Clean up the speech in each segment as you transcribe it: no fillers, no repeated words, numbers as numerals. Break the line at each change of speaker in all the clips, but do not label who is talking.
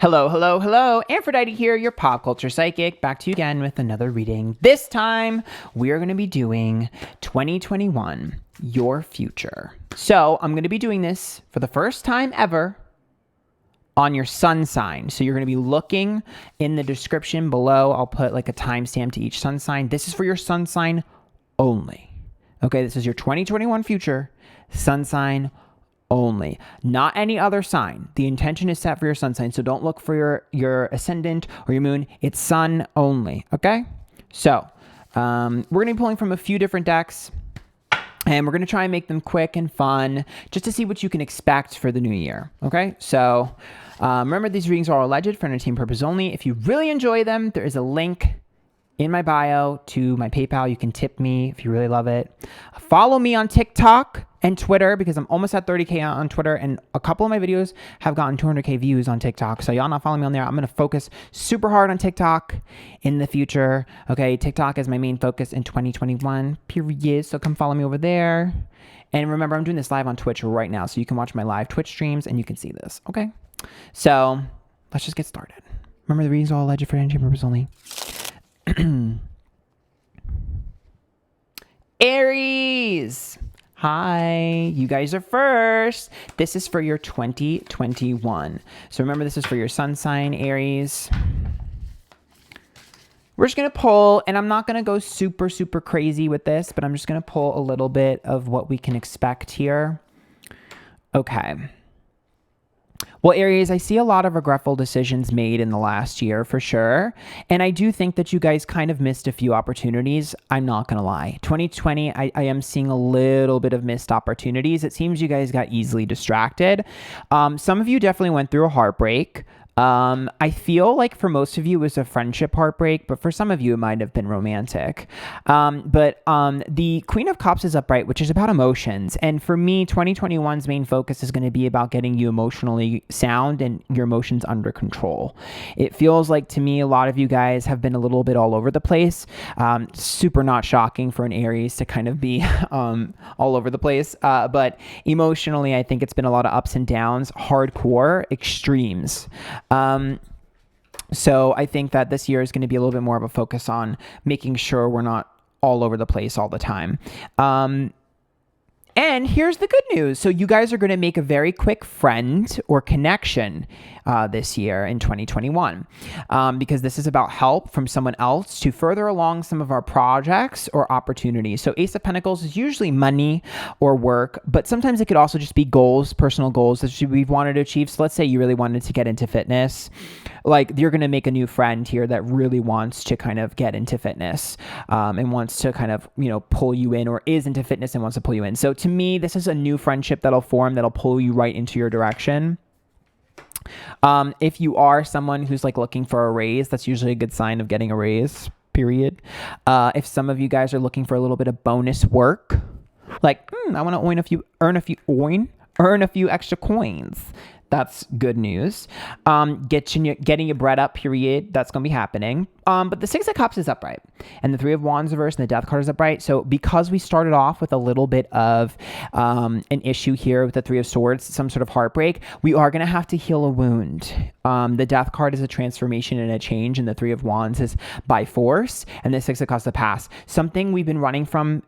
Hello, hello, hello. Antphrodite here, your pop culture psychic, back to you again with another reading. This time, we are going to be doing 2021, your future. So I'm going to be doing this for the first time ever on your sun sign. So you're going to be looking in the description below. I'll put like a timestamp to each sun sign. This is for your sun sign only. Okay, this is your 2021 future, sun sign only, not any other sign. The intention is set for your sun sign, so don't look for your ascendant or your moon. It's sun only, okay? So we're going to be pulling from a few different decks, and we're going to try and make them quick and fun just to see what you can expect for the new year, okay? So remember, these readings are all alleged for entertainment purposes only. If you really enjoy them, there is a link in my bio to my PayPal. You can tip me if you really love it. Follow me on TikTok and Twitter because I'm almost at 30K on Twitter, and a couple of my videos have gotten 200K views on TikTok. So y'all not following me on there. I'm going to focus super hard on TikTok in the future. Okay, TikTok is my main focus in 2021, period. So come follow me over there. And remember, I'm doing this live on Twitch right now, so you can watch my live Twitch streams and you can see this, okay? So let's just get started. Remember, the readings are all alleged for entertainment purposes only. Aries. Hi, you guys are first. This is for your 2021. So remember, this is for your sun sign, Aries. We're just going to pull, and I'm not going to go super, super crazy with this, but I'm just going to pull a little bit of what we can expect here. Okay. Well, Aries, I see a lot of regretful decisions made in the last year for sure. And I do think that you guys kind of missed a few opportunities. I'm not going to lie. 2020, I am seeing a little bit of missed opportunities. It seems you guys got easily distracted. Some of you definitely went through a heartbreak. I feel like for most of you it was a friendship heartbreak, but for some of you it might have been romantic. The Queen of Cups is upright, which is about emotions. And for me, 2021's main focus is going to be about getting you emotionally sound and your emotions under control. It feels like to me, a lot of you guys have been a little bit all over the place. Super not shocking for an Aries to kind of be all over the place. But emotionally, I think it's been a lot of ups and downs, hardcore extremes. So I think that this year is going to be a little bit more of a focus on making sure we're not all over the place all the time. And here's the good news. So you guys are going to make a very quick friend or connection this year in 2021 because this is about help from someone else to further along some of our projects or opportunities. So Ace of Pentacles is usually money or work, but sometimes it could also just be goals, personal goals that we've wanted to achieve. So let's say you really wanted to get into fitness. Like you're going to make a new friend here that really wants to kind of get into fitness and wants to kind of, pull you in, or is into fitness and wants to pull you in. So to me, this is a new friendship that'll form that'll pull you right into your direction. If you are someone who's like looking for a raise, that's usually a good sign of getting a raise, period. If some of you guys are looking for a little bit of bonus work, like, I want to earn a few extra coins. That's good news. Getting your bread up, period. That's going to be happening. But the Six of Cups is upright. And the Three of Wands reversed and the Death card is upright. So because we started off with a little bit of an issue here with the Three of Swords, some sort of heartbreak, we are going to have to heal a wound. The Death card is a transformation and a change, and the Three of Wands is by force, and the Six of Cups is the past. Something we've been running from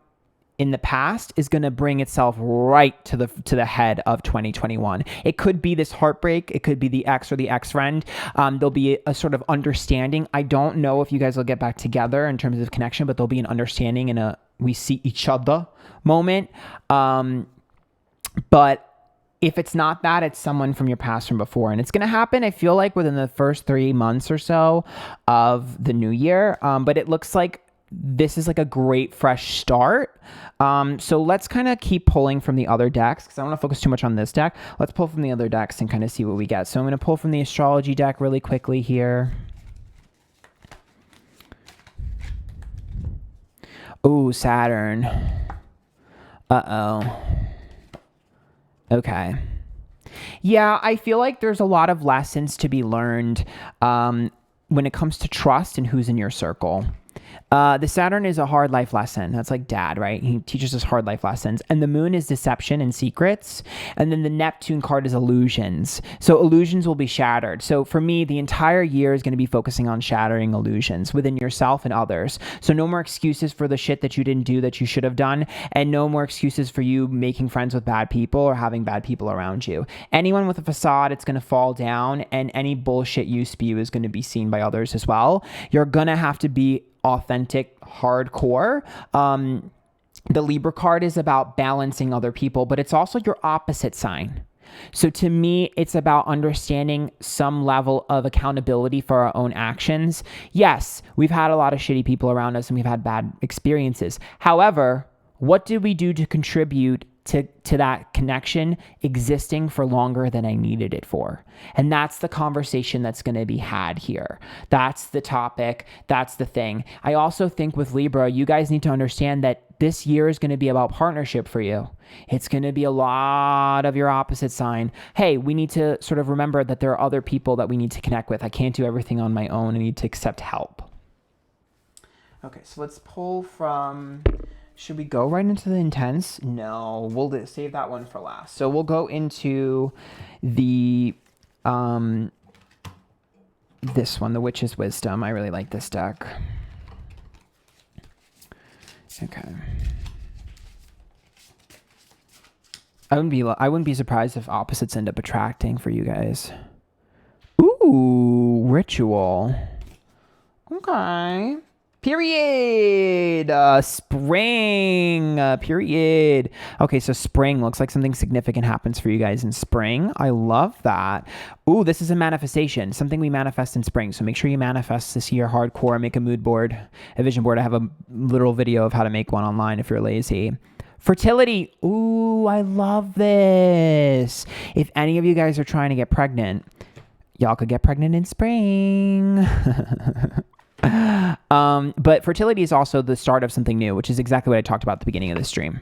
in the past is going to bring itself right to the head of 2021. It could be this heartbreak. It could be the ex or the ex-friend. There'll be a sort of understanding. I don't know if you guys will get back together in terms of connection, but there'll be an understanding and we see each other moment. But if it's not that, it's someone from your past from before. And it's going to happen, I feel like, within the first 3 months or so of the new year. But it looks like this is like a great fresh start. So let's kind of keep pulling from the other decks because I don't want to focus too much on this deck. Let's pull from the other decks and kind of see what we get. So I'm going to pull from the astrology deck really quickly here. Oh, Saturn. Uh-oh. Okay. Yeah, I feel like there's a lot of lessons to be learned when it comes to trust and who's in your circle. The Saturn is a hard life lesson. That's like dad, right? He teaches us hard life lessons. And the moon is deception and secrets. And then the Neptune card is illusions. So illusions will be shattered. So for me, the entire year is going to be focusing on shattering illusions within yourself and others. So no more excuses for the shit that you didn't do that you should have done. And no more excuses for you making friends with bad people or having bad people around you. Anyone with a facade, it's going to fall down. And any bullshit you spew is going to be seen by others as well. You're going to have to be authentic, hardcore. The Libra card is about balancing other people, but it's also your opposite sign. So to me, it's about understanding some level of accountability for our own actions. Yes, we've had a lot of shitty people around us and we've had bad experiences. However, what did we do to contribute to that connection existing for longer than I needed it for? And that's the conversation that's going to be had here. That's the topic. That's the thing. I also think with Libra, you guys need to understand that this year is going to be about partnership for you. It's going to be a lot of your opposite sign. Hey, we need to sort of remember that there are other people that we need to connect with. I can't do everything on my own. I need to accept help. Okay, so let's pull from... Should we go right into the intense? No, we'll save that one for last. So we'll go into the, this one, the Witch's Wisdom. I really like this deck. Okay. I wouldn't be surprised if opposites end up attracting for you guys. Ooh, ritual. Okay. Period. Spring. Period. Okay, so spring looks like something significant happens for you guys in spring. I love that. Ooh, this is a manifestation. Something we manifest in spring. So make sure you manifest this year hardcore. Make a mood board, a vision board. I have a literal video of how to make one online if you're lazy. Fertility. Ooh, I love this. If any of you guys are trying to get pregnant, y'all could get pregnant in spring. But fertility is also the start of something new, which is exactly what I talked about at the beginning of this stream.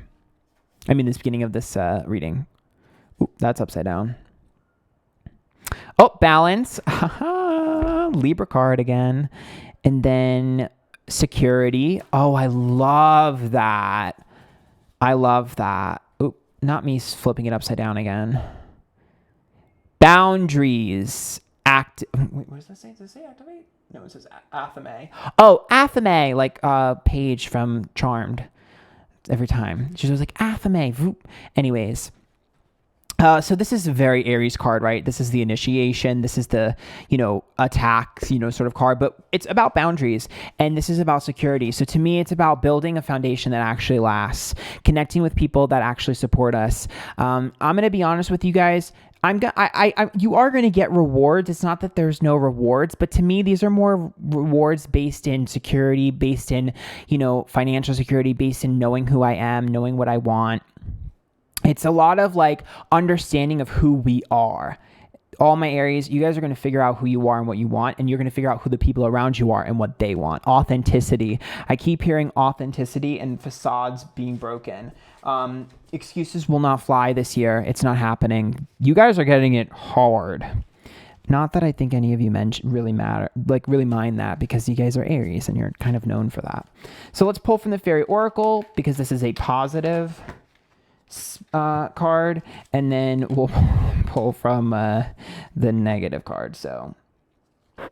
I mean, this beginning of this reading. Ooh, that's upside down. Oh, balance. Libra card again. And then security. Oh, I love that. I love that. Oop, not me flipping it upside down again. Boundaries. Wait, what does that say? Does it say activate? No, it says Athame. Oh, Athame, like Paige from Charmed. Every time. She's always like, Athame. Anyways. So this is a very Aries card, right? This is the initiation. This is the, attack, sort of card. But it's about boundaries. And this is about security. So to me, it's about building a foundation that actually lasts. Connecting with people that actually support us. I'm going to be honest with you guys. You are going to get rewards. It's not that there's no rewards, but to me, these are more rewards based in security, based in, financial security, based in knowing who I am, knowing what I want. It's a lot of like understanding of who we are. All my Aries, you guys are going to figure out who you are and what you want, and you're going to figure out who the people around you are and what they want. Authenticity. I keep hearing authenticity and facades being broken. Excuses will not fly this year. It's not happening. You guys are getting it hard. Not that I think any of you really mind that, because you guys are Aries and you're kind of known for that. So let's pull from the Fairy Oracle, because this is a positive card, and then we'll pull from the negative card. So, oh,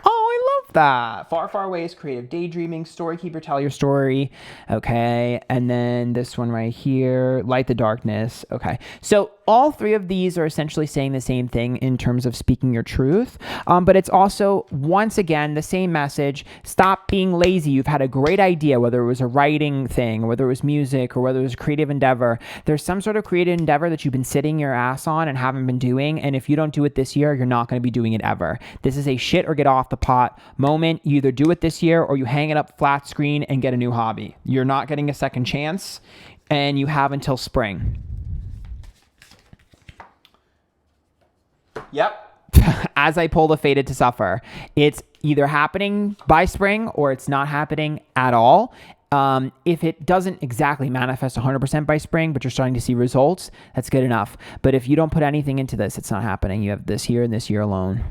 I love that. Far, far away is creative daydreaming. Story keeper, tell your story. Okay, and then this one right here, light the darkness. Okay, so all three of these are essentially saying the same thing in terms of speaking your truth. But it's also, once again, the same message. Stop being lazy. You've had a great idea, whether it was a writing thing, or whether it was music, or whether it was a creative endeavor. There's some sort of creative endeavor that you've been sitting your ass on and haven't been doing. And if you don't do it this year, you're not going to be doing it ever. This is a shit or get off the pot moment. You either do it this year or you hang it up flat screen and get a new hobby. You're not getting a second chance, and you have until spring. Yep. As I pull the Fated to Suffer, it's either happening by spring or it's not happening at all. If it doesn't exactly manifest 100% by spring, but you're starting to see results, that's good enough. But if you don't put anything into this, it's not happening. You have this year and this year alone.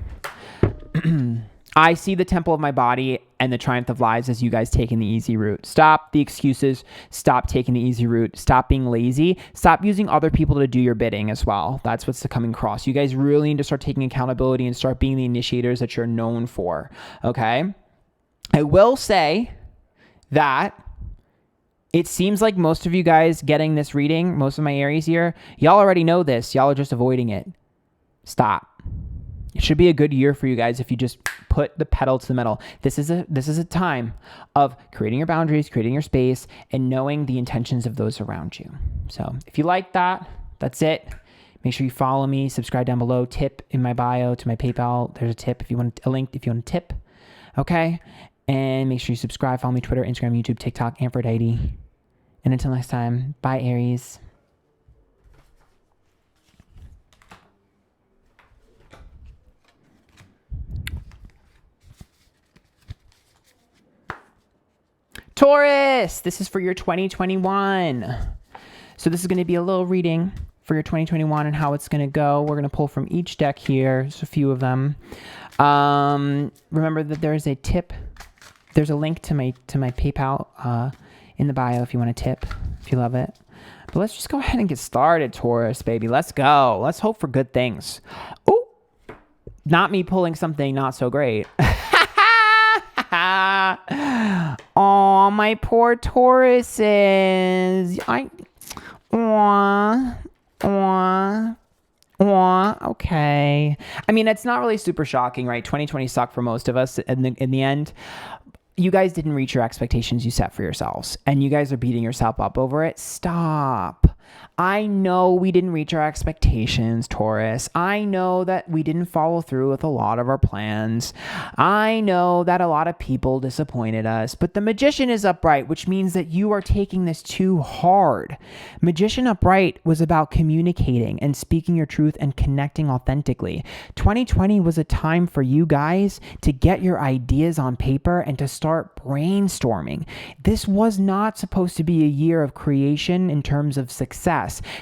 I see the temple of my body and the triumph of lies as you guys taking the easy route. Stop the excuses. Stop taking the easy route. Stop being lazy. Stop using other people to do your bidding as well. That's what's coming across. You guys really need to start taking accountability and start being the initiators that you're known for. Okay? I will say that it seems like most of you guys getting this reading, most of my Aries here, y'all already know this. Y'all are just avoiding it. Stop. It should be a good year for you guys if you just put the pedal to the metal. This is a time of creating your boundaries, creating your space, and knowing the intentions of those around you. So if you like that, that's it. Make sure you follow me, subscribe down below, tip in my bio to my PayPal. There's a link if you want to tip. Okay? And make sure you subscribe, follow me Twitter, Instagram, YouTube, TikTok, Antphrodite. And until next time, bye Aries. Taurus, this is for your 2021. So this is going to be a little reading for your 2021 and how it's going to go. We're going to pull from each deck here. There's a few of them. Remember that there's a tip. There's a link to my PayPal in the bio if you want to tip, if you love it. But let's just go ahead and get started, Taurus, baby. Let's go. Let's hope for good things. Oh, not me pulling something not so great. Oh, my poor Tauruses. Okay. I mean, it's not really super shocking, right? 2020 sucked for most of us in the end. You guys didn't reach your expectations you set for yourselves, and you guys are beating yourself up over it. Stop. I know we didn't reach our expectations, Taurus. I know that we didn't follow through with a lot of our plans. I know that a lot of people disappointed us, but the Magician is upright, which means that you are taking this too hard. Magician upright was about communicating and speaking your truth and connecting authentically. 2020 was a time for you guys to get your ideas on paper and to start brainstorming. This was not supposed to be a year of creation in terms of success.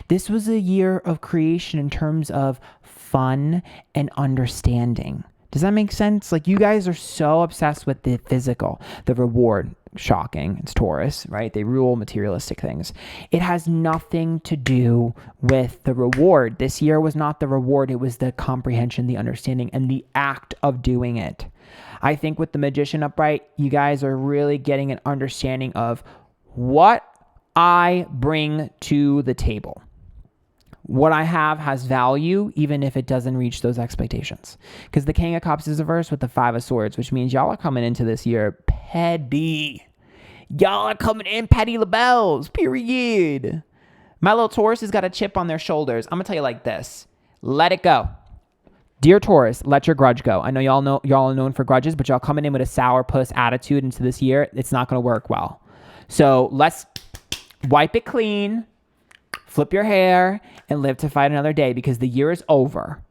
This was a year of creation in terms of fun and understanding. Does that make sense? Like, you guys are so obsessed with the physical, the reward. Shocking. It's Taurus, right? They rule materialistic things. It has nothing to do with the reward. This year was not the reward. It was the comprehension, the understanding, and the act of doing it. I think with the Magician upright, you guys are really getting an understanding of what I bring to the table. What I have has value, even if it doesn't reach those expectations. Because the King of Cups is reversed with the Five of Swords, which means y'all are coming into this year petty. Y'all are coming in petty labels, period. My little Taurus has got a chip on their shoulders. I'm going to tell you like this. Let it go. Dear Taurus, let your grudge go. I know y'all are known for grudges, but y'all coming in with a sourpuss attitude into this year, it's not going to work well. So let's wipe it clean, flip your hair, and live to fight another day, because the year is over.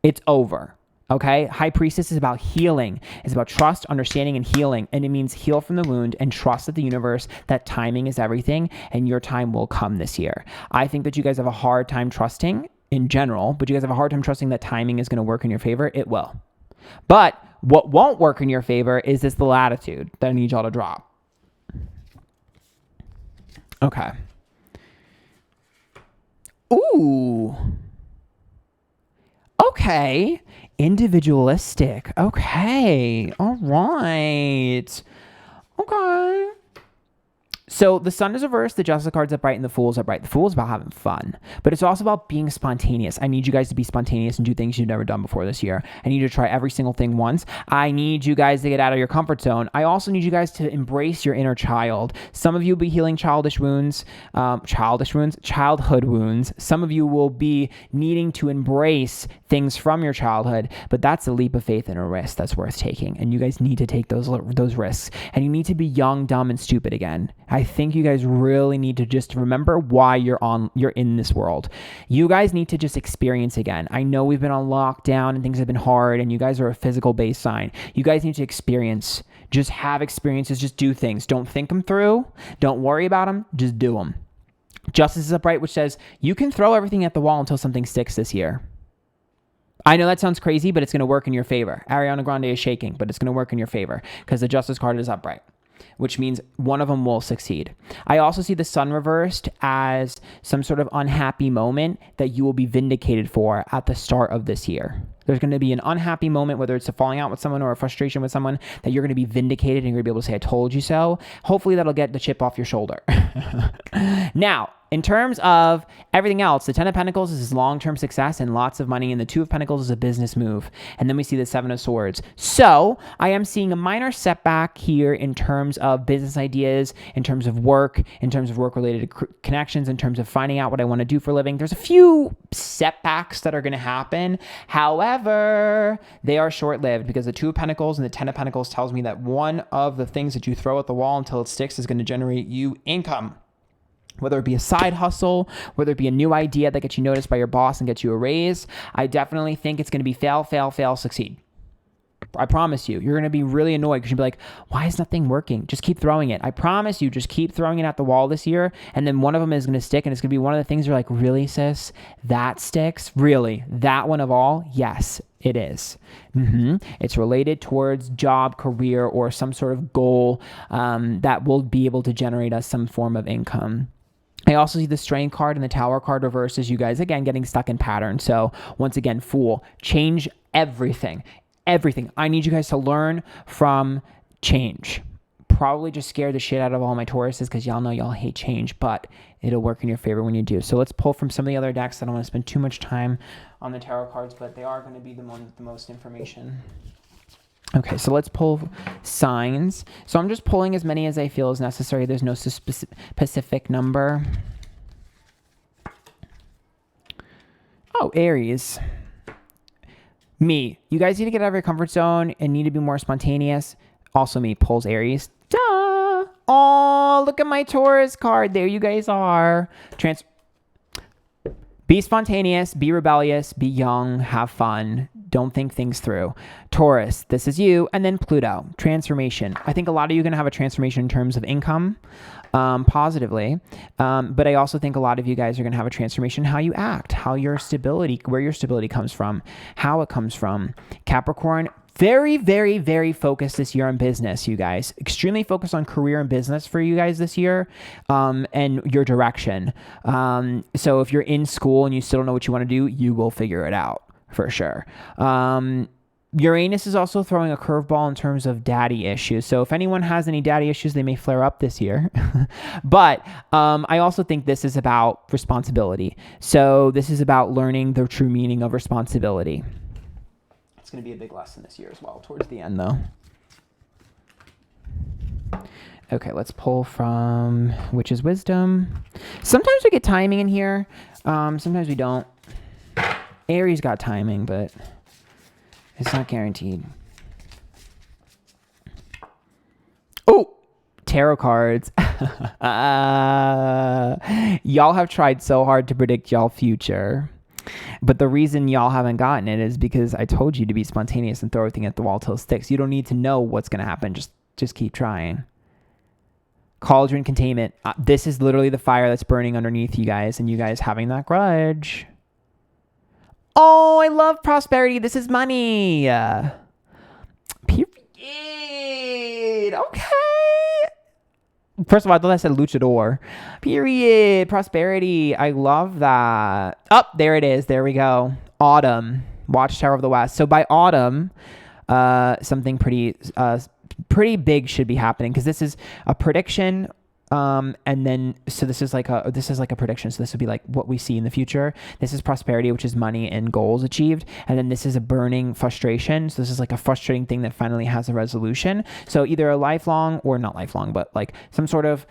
It's over. Okay? High Priestess is about healing. It's about trust, understanding, and healing. And it means heal from the wound and trust that the universe, that timing is everything, and your time will come this year. I think that you guys have a hard time trusting in general, but you guys have a hard time trusting that timing is going to work in your favor. It will. But what won't work in your favor is this little attitude that I need y'all to drop. Okay. Ooh. Okay. Individualistic. Okay. All right. Okay. So the Sun is reversed, the Justice card's upright, and the Fool's upright. The Fool's about having fun, but it's also about being spontaneous. I need you guys to be spontaneous and do things you've never done before this year. I need you to try every single thing once. I need you guys to get out of your comfort zone. I also need you guys to embrace your inner child. Some of you will be healing childhood wounds. Some of you will be needing to embrace things from your childhood, but that's a leap of faith and a risk that's worth taking. And you guys need to take those risks. And you need to be young, dumb, and stupid again. I think you guys really need to just remember why you're in this world. You guys need to just experience again. I know we've been on lockdown and things have been hard, and you guys are a physical based sign. You guys need to experience. Just have experiences. Just do things. Don't think them through. Don't worry about them. Just do them. Justice is upright, which says you can throw everything at the wall until something sticks this year. I know that sounds crazy, but it's going to work in your favor. Ariana Grande is shaking, but it's going to work in your favor because the Justice card is upright, which means one of them will succeed. I also see the Sun reversed as some sort of unhappy moment that you will be vindicated for at the start of this year. There's going to be an unhappy moment, whether it's a falling out with someone or a frustration with someone, that you're going to be vindicated and you're going to be able to say, I told you so. Hopefully that'll get the chip off your shoulder. Now, in terms of everything else, the Ten of Pentacles is long-term success and lots of money, and the Two of Pentacles is a business move. And then we see the Seven of Swords. So I am seeing a minor setback here in terms of business ideas, in terms of work, in terms of work-related connections, in terms of finding out what I want to do for a living. There's a few setbacks that are going to happen. However, they are short-lived because the Two of Pentacles and the Ten of Pentacles tells me that one of the things that you throw at the wall until it sticks is going to generate you income. Whether it be a side hustle, whether it be a new idea that gets you noticed by your boss and gets you a raise, I definitely think it's going to be fail, fail, fail, succeed. I promise you, you're going to be really annoyed because you'll be like, why is nothing working? Just keep throwing it. I promise you, just keep throwing it at the wall this year. And then one of them is going to stick. And it's going to be one of the things you're like, really, sis? That sticks? Really? That one of all? Yes, it is. It's related towards job, career, or some sort of goal that will be able to generate us some form of income. I also see the Strength card and the Tower card reversed as you guys, again, getting stuck in patterns. So once again, Fool, change everything. Everything. I need you guys to learn from change. Probably just scare the shit out of all my Tauruses because y'all know y'all hate change, but it'll work in your favor when you do. So let's pull from some of the other decks. I don't want to spend too much time on the tarot cards, but they are going to be the ones with the most information. Okay, so let's pull signs. So I'm just pulling as many as I feel is necessary. There's no specific number. Oh, Aries. Me. You guys need to get out of your comfort zone and need to be more spontaneous. Also me, pulls Aries. Duh! Oh, look at my Taurus card. There you guys are. Be spontaneous, be rebellious, be young, have fun. Don't think things through. Taurus, this is you. And then Pluto, transformation. I think a lot of you are going to have a transformation in terms of income, positively. But I also think a lot of you guys are going to have a transformation in how you act, how your stability, where your stability comes from, how it comes from. Capricorn, very, very, very focused this year on business, you guys. Extremely focused on career and business for you guys this year, and your direction. So if you're in school and you still don't know what you want to do, you will figure it out for sure. Uranus is also throwing a curveball in terms of daddy issues. So if anyone has any daddy issues, they may flare up this year. But I also think this is about responsibility. So this is about learning the true meaning of responsibility. It's going to be a big lesson this year as well, towards the end though. Okay, let's pull from Witch's Wisdom. Sometimes we get timing in here. Sometimes we don't. Aries got timing, but it's not guaranteed. Oh, tarot cards. Y'all have tried so hard to predict y'all future. But the reason y'all haven't gotten it is because I told you to be spontaneous and throw everything at the wall till it sticks. You don't need to know what's going to happen. Just keep trying. Cauldron containment. This is literally the fire that's burning underneath you guys and you guys having that grudge. Oh, I love prosperity. This is money. Period. Okay. First of all, I thought I said luchador. Period. Prosperity. I love that. Oh, there it is. There we go. Autumn. Watchtower of the West. So by autumn, something pretty big should be happening because this is a prediction. And then, so this is like a prediction. So this would be like what we see in the future. This is prosperity, which is money and goals achieved. And then this is a burning frustration. So this is like a frustrating thing that finally has a resolution. So either a lifelong or not lifelong, but like some sort of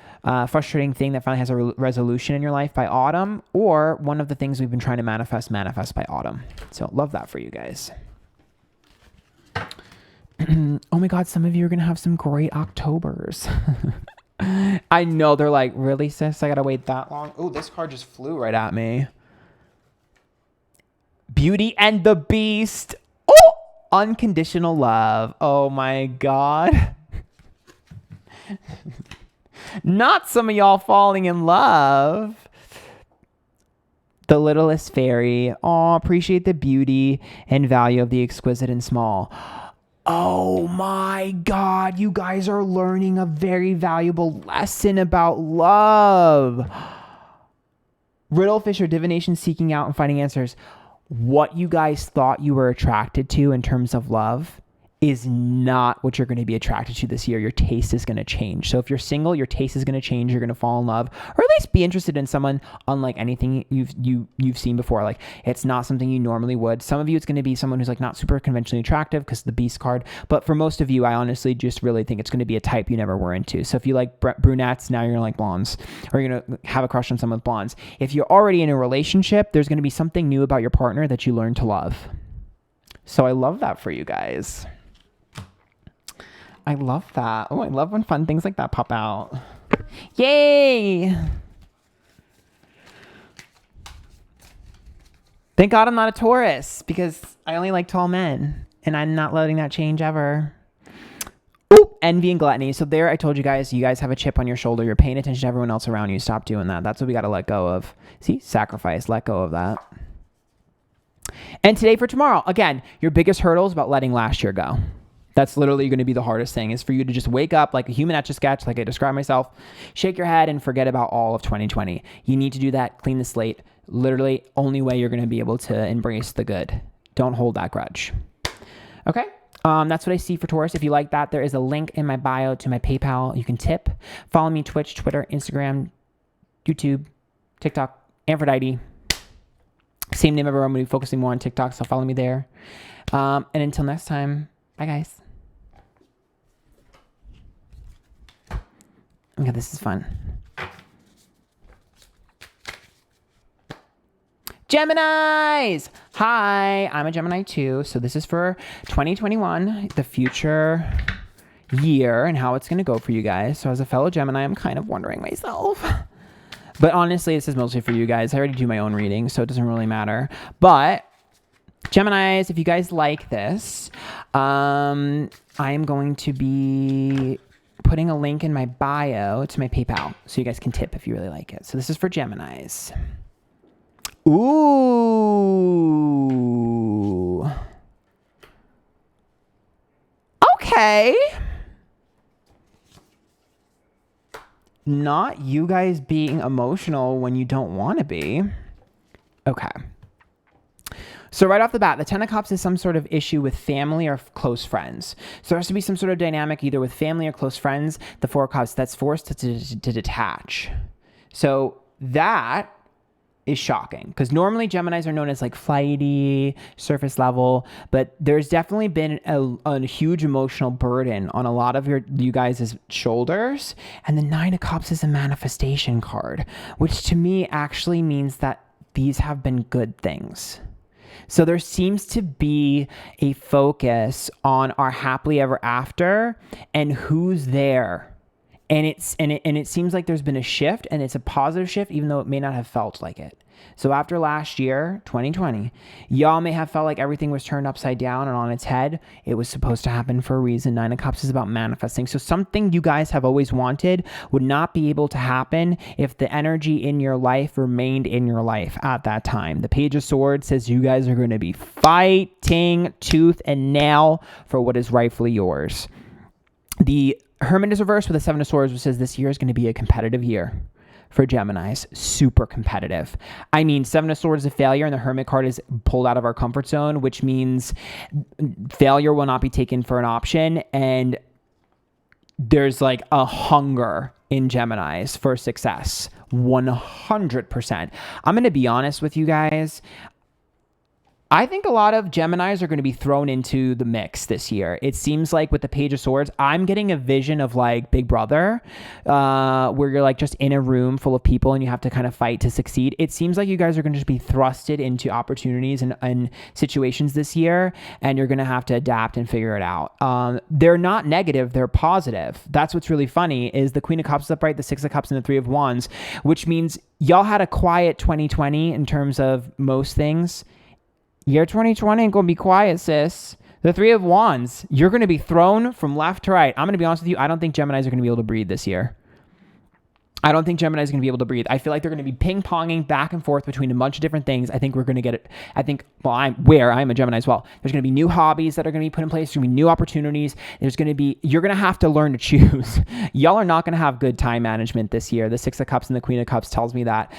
frustrating thing that finally has a resolution in your life by autumn, or one of the things we've been trying to manifest by autumn. So love that for you guys. Oh my God, some of you are going to have some great Octobers. I know, they're like, really, sis? I gotta wait that long? Oh, this card just flew right at me. Beauty and the Beast. Oh, unconditional love. Oh my God. Not some of y'all falling in love. The littlest fairy. Oh, appreciate the beauty and value of the exquisite and small. Oh my God, you guys are learning a very valuable lesson about love. Riddlefish or divination, seeking out and finding answers. What you guys thought you were attracted to in terms of love is not what you're going to be attracted to this year. Your taste is going to change. So if you're single, your taste is going to change. You're going to fall in love, or at least be interested in someone unlike anything you've seen before. Like, it's not something you normally would. Some of you, it's going to be someone who's like not super conventionally attractive because of the beast card. But for most of you, I honestly just really think it's going to be a type you never were into. So if you like brunettes, now you're going to like blondes, or you're going to have a crush on someone with blondes. If you're already in a relationship, there's going to be something new about your partner that you learn to love. So I love that for you guys. I love that. Oh, I love when fun things like that pop out. Yay! Thank God I'm not a Taurus, because I only like tall men, and I'm not letting that change ever. Ooh, envy and gluttony. So there, I told you guys have a chip on your shoulder. You're paying attention to everyone else around you. Stop doing that. That's what we got to let go of. See? Sacrifice. Let go of that. And today for tomorrow, again, your biggest hurdle is about letting last year go. That's literally going to be the hardest thing, is for you to just wake up like a human Etch-a-Sketch, like I described myself, shake your head and forget about all of 2020. You need to do that, clean the slate. Literally, only way you're going to be able to embrace the good. Don't hold that grudge. Okay? That's what I see for Taurus. If you like that, there is a link in my bio to my PayPal. You can tip. Follow me Twitch, Twitter, Instagram, YouTube, TikTok, Antphrodite. Same name everyone. I'm going to be focusing more on TikTok, so follow me there. And until next time, bye guys. Okay, this is fun. Geminis! Hi, I'm a Gemini too. So this is for 2021, the future year, and how it's going to go for you guys. So as a fellow Gemini, I'm kind of wondering myself. But honestly, this is mostly for you guys. I already do my own reading, so it doesn't really matter. But Geminis, if you guys like this, I am going to be putting a link in my bio to my PayPal, so you guys can tip if you really like it. So this is for Geminis. Ooh. Okay. Not you guys being emotional when you don't want to be. Okay. So right off the bat, the Ten of Cups is some sort of issue with family or close friends. So there has to be some sort of dynamic either with family or close friends. The Four of Cups, that's forced to detach. So that is shocking, because normally Geminis are known as like flighty, surface level, but there's definitely been a huge emotional burden on a lot of you guys' shoulders. And the Nine of Cups is a manifestation card, which to me actually means that these have been good things. So there seems to be a focus on our happily ever after and who's there. And it seems like there's been a shift, and it's a positive shift, even though it may not have felt like it. So after last year, 2020, y'all may have felt like everything was turned upside down and on its head. It was supposed to happen for a reason. Nine of Cups is about manifesting. So something you guys have always wanted would not be able to happen if the energy in your life remained in your life at that time. The Page of Swords says you guys are going to be fighting tooth and nail for what is rightfully yours. The Hermit is reversed with the Seven of Swords, which says this year is going to be a competitive year for Geminis. Super competitive. I mean, Seven of Swords is a failure, and the Hermit card is pulled out of our comfort zone, which means failure will not be taken for an option. And there's like a hunger in Geminis for success. 100%. I'm going to be honest with you guys. I think a lot of Geminis are going to be thrown into the mix this year. It seems like with the Page of Swords, I'm getting a vision of like Big Brother, where you're like just in a room full of people and you have to kind of fight to succeed. It seems like you guys are going to just be thrusted into opportunities and situations this year, and you're going to have to adapt and figure it out. They're not negative, they're positive. That's what's really funny is the Queen of Cups is upright, the Six of Cups, and the Three of Wands, which means y'all had a quiet 2020 in terms of most things. Year 2020 ain't going to be quiet, sis. The Three of Wands, you're going to be thrown from left to right. I'm going to be honest with you. I don't think Geminis are going to be able to breathe this year. I don't think Gemini is going to be able to breathe. I feel like they're going to be ping-ponging back and forth between a bunch of different things. I think we're going to get it. I'm a Gemini as well. There's going to be new hobbies that are going to be put in place. There's going to be new opportunities. You're going to have to learn to choose. Y'all are not going to have good time management this year. The Six of Cups and the Queen of Cups tells me that.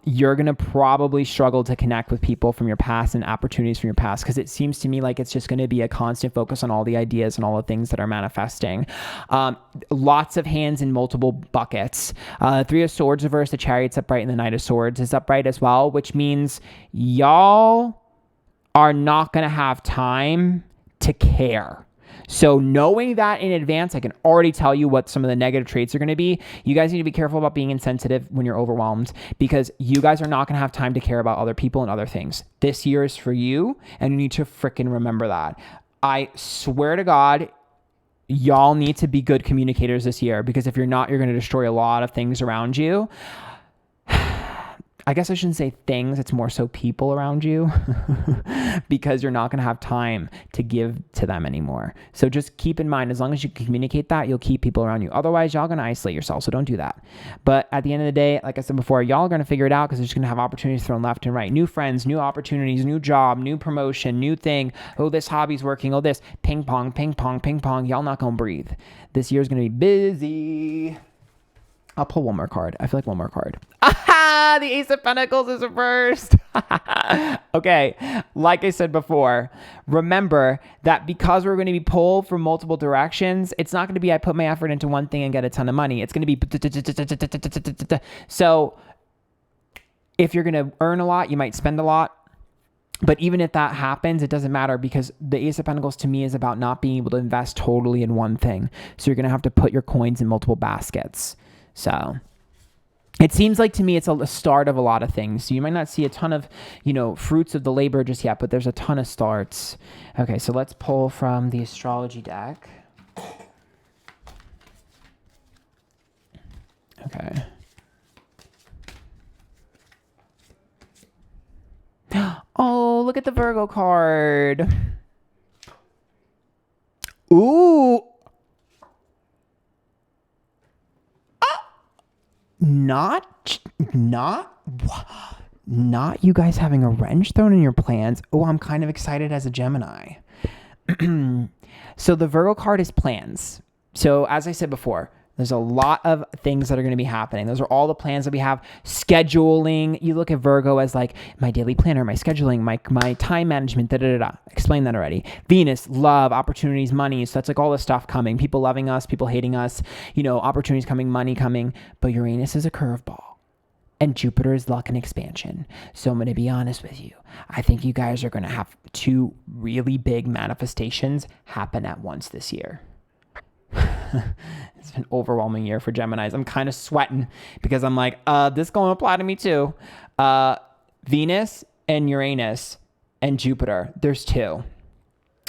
You're going to probably struggle to connect with people from your past and opportunities from your past, because it seems to me like it's just going to be a constant focus on all the ideas and all the things that are manifesting. Lots of hands in multiple buckets. Three of Swords reversed, the Chariot's upright, and the Knight of Swords is upright as well, which means y'all are not going to have time to care. So knowing that in advance, I can already tell you what some of the negative traits are going to be. You guys need to be careful about being insensitive when you're overwhelmed, because you guys are not going to have time to care about other people and other things. This year is for you, and you need to freaking remember that. I swear to God, y'all need to be good communicators this year, because if you're not, you're going to destroy a lot of things around you. I guess I shouldn't say things. It's more so people around you because you're not going to have time to give to them anymore. So just keep in mind, as long as you communicate that, you'll keep people around you. Otherwise, y'all going to isolate yourself. So don't do that. But at the end of the day, like I said before, y'all are going to figure it out, because they're just going to have opportunities thrown left and right. New friends, new opportunities, new job, new promotion, new thing. Oh, this hobby's working. Oh, this ping pong, ping pong, ping pong. Y'all not going to breathe. This year's going to be busy. I'll pull one more card. I feel like one more card. Aha! The Ace of Pentacles is reversed. Okay. Like I said before, remember that because we're going to be pulled from multiple directions, it's not going to be I put my effort into one thing and get a ton of money. It's going to be... So if you're going to earn a lot, you might spend a lot. But even if that happens, it doesn't matter, because the Ace of Pentacles to me is about not being able to invest totally in one thing. So you're going to have to put your coins in multiple baskets. So it seems like to me it's a start of a lot of things. So you might not see a ton of, fruits of the labor just yet, but there's a ton of starts. Okay, so let's pull from the astrology deck. Okay. Oh, look at the Virgo card. Ooh. Not you guys having a wrench thrown in your plans. Oh, I'm kind of excited as a Gemini. So the Virgo card is plans. So as I said before, there's a lot of things that are going to be happening. Those are all the plans that we have. Scheduling. You look at Virgo as like my daily planner, my scheduling, my time management, Explained that already. Venus, love, opportunities, money. So that's like all the stuff coming. People loving us, people hating us, opportunities coming, money coming. But Uranus is a curveball. And Jupiter is luck and expansion. So I'm going to be honest with you. I think you guys are going to have two really big manifestations happen at once this year. It's been an overwhelming year for Geminis. I'm kind of sweating because I'm like, this is going to apply to me too. Venus and Uranus and Jupiter, there's two.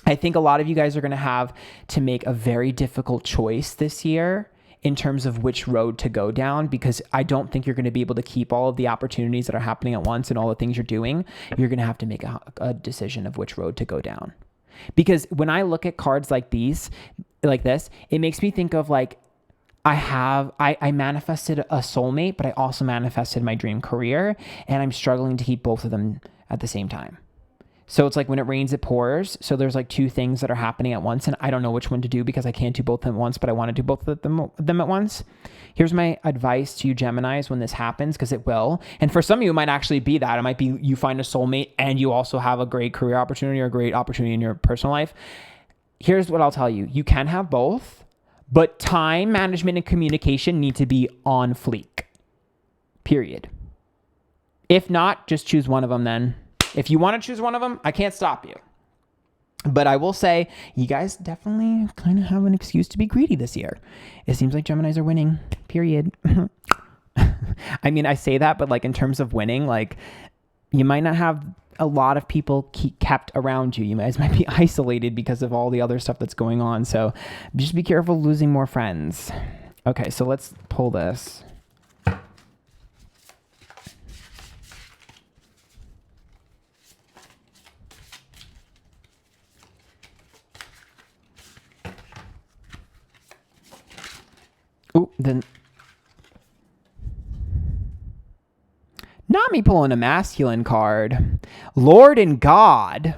I think a lot of you guys are going to have to make a very difficult choice this year in terms of which road to go down, because I don't think you're going to be able to keep all of the opportunities that are happening at once and all the things you're doing. You're going to have to make a decision of which road to go down. Because when I look at cards like this, it makes me think of like, I manifested a soulmate, but I also manifested my dream career, and I'm struggling to keep both of them at the same time. So it's like when it rains, it pours. So there's like two things that are happening at once, and I don't know which one to do because I can't do both of them at once, but I want to do both of them at once. Here's my advice to you Geminis when this happens, because it will. And for some of you, it might actually be that. It might be you find a soulmate and you also have a great career opportunity or a great opportunity in your personal life. Here's what I'll tell you. You can have both, but time management and communication need to be on fleek. Period. If not, just choose one of them then. If you want to choose one of them, I can't stop you. But I will say, you guys definitely kind of have an excuse to be greedy this year. It seems like Geminis are winning, period. I mean, I say that, but like in terms of winning, like you might not have a lot of people kept around you. You guys might be isolated because of all the other stuff that's going on. So just be careful losing more friends. Okay, so let's pull this. Oh, then Not me pulling a masculine card. Lord and God.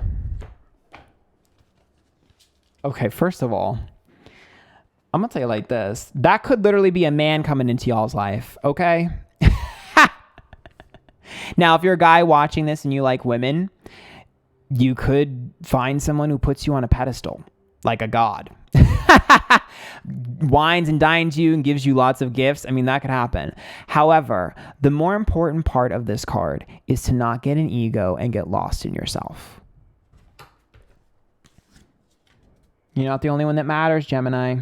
Okay, first of all, I'm going to tell you like this. That could literally be a man coming into y'all's life, okay? Now, if you're a guy watching this and you like women, you could find someone who puts you on a pedestal, like a god. Wines and dines you and gives you lots of gifts. I mean, that could happen. However, the more important part of this card is to not get an ego and get lost in yourself. You're not the only one that matters, Gemini.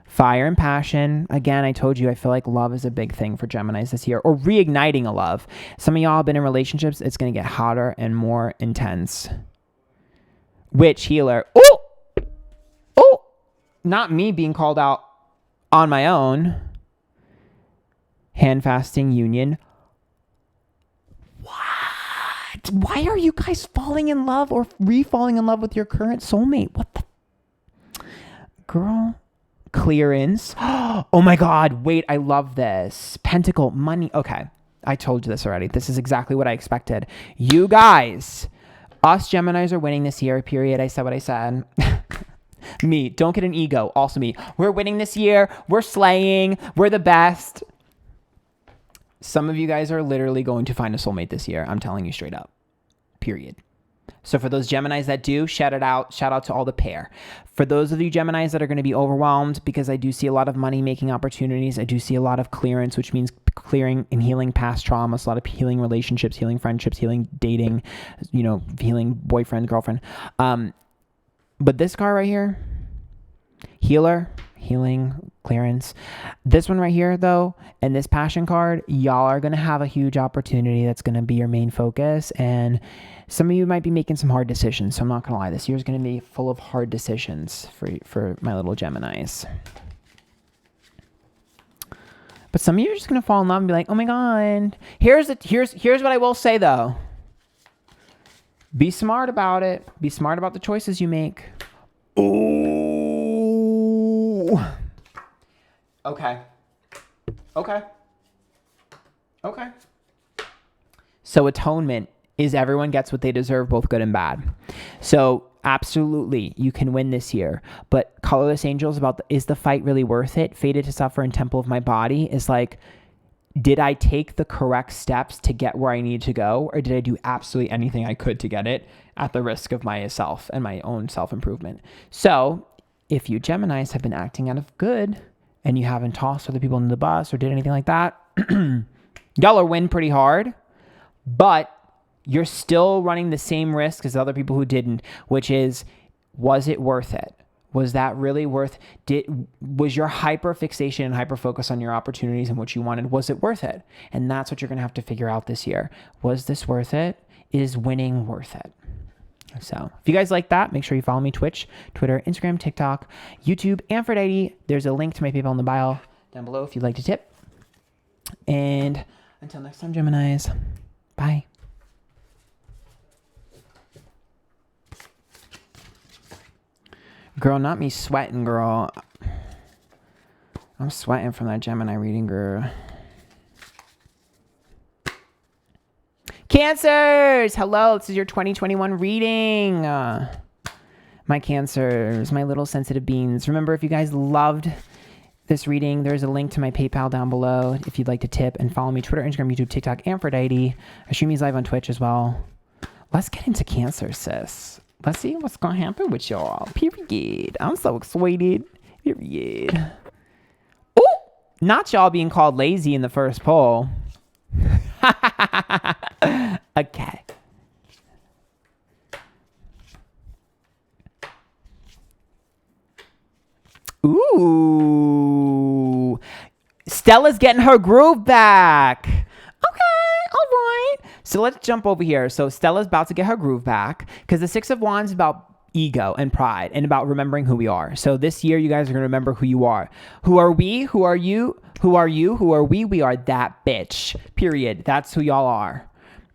Fire and passion. Again, I told you, I feel like love is a big thing for Geminis this year, or reigniting a love. Some of y'all have been in relationships. It's going to get hotter and more intense. Witch, healer. Oh! Oh! Not me being called out on my own. Hand fasting union. What? Why are you guys falling in love or re-falling in love with your current soulmate? What the? Girl. Clearance. Oh my God. Wait, I love this. Pentacle, money. Okay. I told you this already. This is exactly what I expected. You guys, us Geminis are winning this year, period. I said what I said. Me, don't get an ego. Also me. We're winning this year. We're slaying. We're the best. Some of you guys are literally going to find a soulmate this year. I'm telling you straight up. Period. So for those Geminis that do, shout out to all the pair. For those of you Geminis that are going to be overwhelmed, because I do see a lot of money-making opportunities, I do see a lot of clearance, which means clearing and healing past traumas, a lot of healing relationships, healing friendships, healing dating, healing boyfriend, girlfriend. But this card right here, healer, healing, clearance. This one right here, though, and this passion card, y'all are going to have a huge opportunity that's going to be your main focus. And some of you might be making some hard decisions. So I'm not going to lie. This year is going to be full of hard decisions for my little Geminis. But some of you are just going to fall in love and be like, oh my God. Here's what I will say, though. Be smart about it. Be smart about the choices you make. Ooh. Okay. So atonement is everyone gets what they deserve, both good and bad. So absolutely, you can win this year. But Colorless Angels is the fight really worth it? Fated to suffer in Temple of my body is like, did I take the correct steps to get where I need to go? Or did I do absolutely anything I could to get it at the risk of myself and my own self-improvement? So if you Geminis have been acting out of good and you haven't tossed other people into the bus or did anything like that, y'all are win pretty hard, but you're still running the same risk as other people who didn't, which is, was it worth it? Was that really worth, was your hyper fixation and hyper focus on your opportunities and what you wanted, was it worth it? And that's what you're going to have to figure out this year. Was this worth it? Is winning worth it? So if you guys like that, make sure you follow me Twitch, Twitter, Instagram, TikTok, YouTube, Antphrodite. There's a link to my PayPal in the bio down below if you'd like to tip. And until next time, Geminis, bye. Girl, not me sweating, girl. I'm sweating from that Gemini reading, girl. Cancers! Hello, this is your 2021 reading. My Cancers, my little sensitive beans. Remember, if you guys loved this reading, there's a link to my PayPal down below if you'd like to tip, and follow me Twitter, Instagram, YouTube, TikTok, Antphrodite. I stream these live on Twitch as well. Let's get into Cancer, sis. Let's see what's going to happen with y'all. Period. I'm so excited. Period. Oh, not y'all being called lazy in the first poll. Okay. Ooh. Stella's getting her groove back. Okay, all right. So let's jump over here. So Stella's about to get her groove back because the Six of Wands is about ego and pride and about remembering who we are. So this year, you guys are going to remember who you are. Who are we? Who are you? Who are you? Who are we? We are that bitch. Period. That's who y'all are.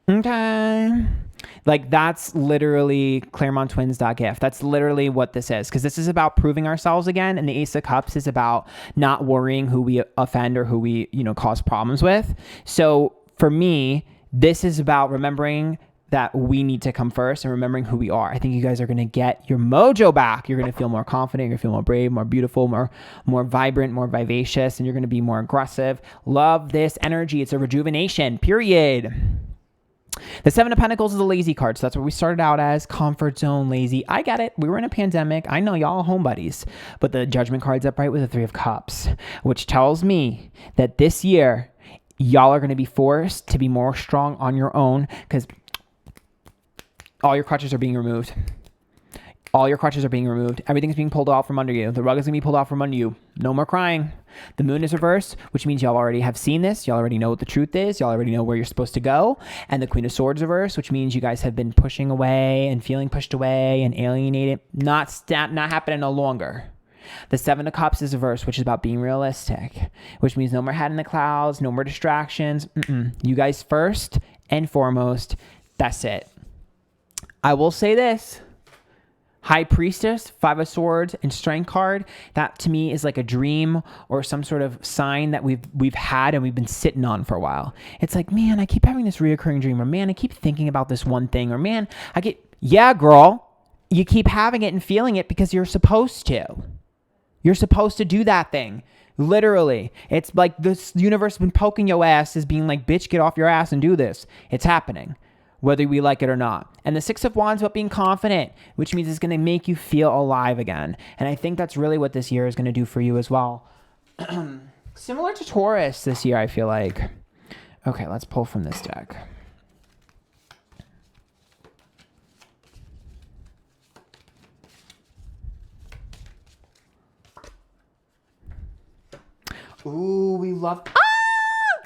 Okay. Like, that's literally ClaremontTwins.gift. That's literally what this is, because this is about proving ourselves again, and the Ace of Cups is about not worrying who we offend or who we, cause problems with. So for me, this is about remembering that we need to come first and remembering who we are. I think you guys are going to get your mojo back. You're going to feel more confident. You're going to feel more brave, more beautiful, more vibrant, more vivacious, and you're going to be more aggressive. Love this energy. It's a rejuvenation, period. The Seven of Pentacles is a lazy card. So that's what we started out as, comfort zone, lazy. I get it. We were in a pandemic. I know y'all home buddies. But the Judgment card's up right with the Three of Cups, which tells me that this year, y'all are going to be forced to be more strong on your own because all your crutches are being removed. All your crutches are being removed. Everything's being pulled off from under you. The rug is going to be pulled off from under you. No more crying. The moon is reversed, which means y'all already have seen this. Y'all already know what the truth is. Y'all already know where you're supposed to go. And the Queen of Swords reversed, which means you guys have been pushing away and feeling pushed away and alienated. Not happening no longer. The Seven of Cups is reversed, which is about being realistic, which means no more head in the clouds, no more distractions. You guys first and foremost. That's it. I will say this. High Priestess, Five of Swords, and Strength card. That to me is like a dream or some sort of sign that we've had and we've been sitting on for a while. It's like, man, I keep having this reoccurring dream, or man, I keep thinking about this one thing, or man, yeah, girl, you keep having it and feeling it because you're supposed to. You're supposed to do that thing. Literally. It's like this universe has been poking your ass as being like, bitch, get off your ass and do this. It's happening, whether we like it or not. And the Six of Wands about being confident, which means it's going to make you feel alive again. And I think that's really what this year is going to do for you as well. Similar to Taurus this year, I feel like. Okay, let's pull from this deck. Ooh, we love...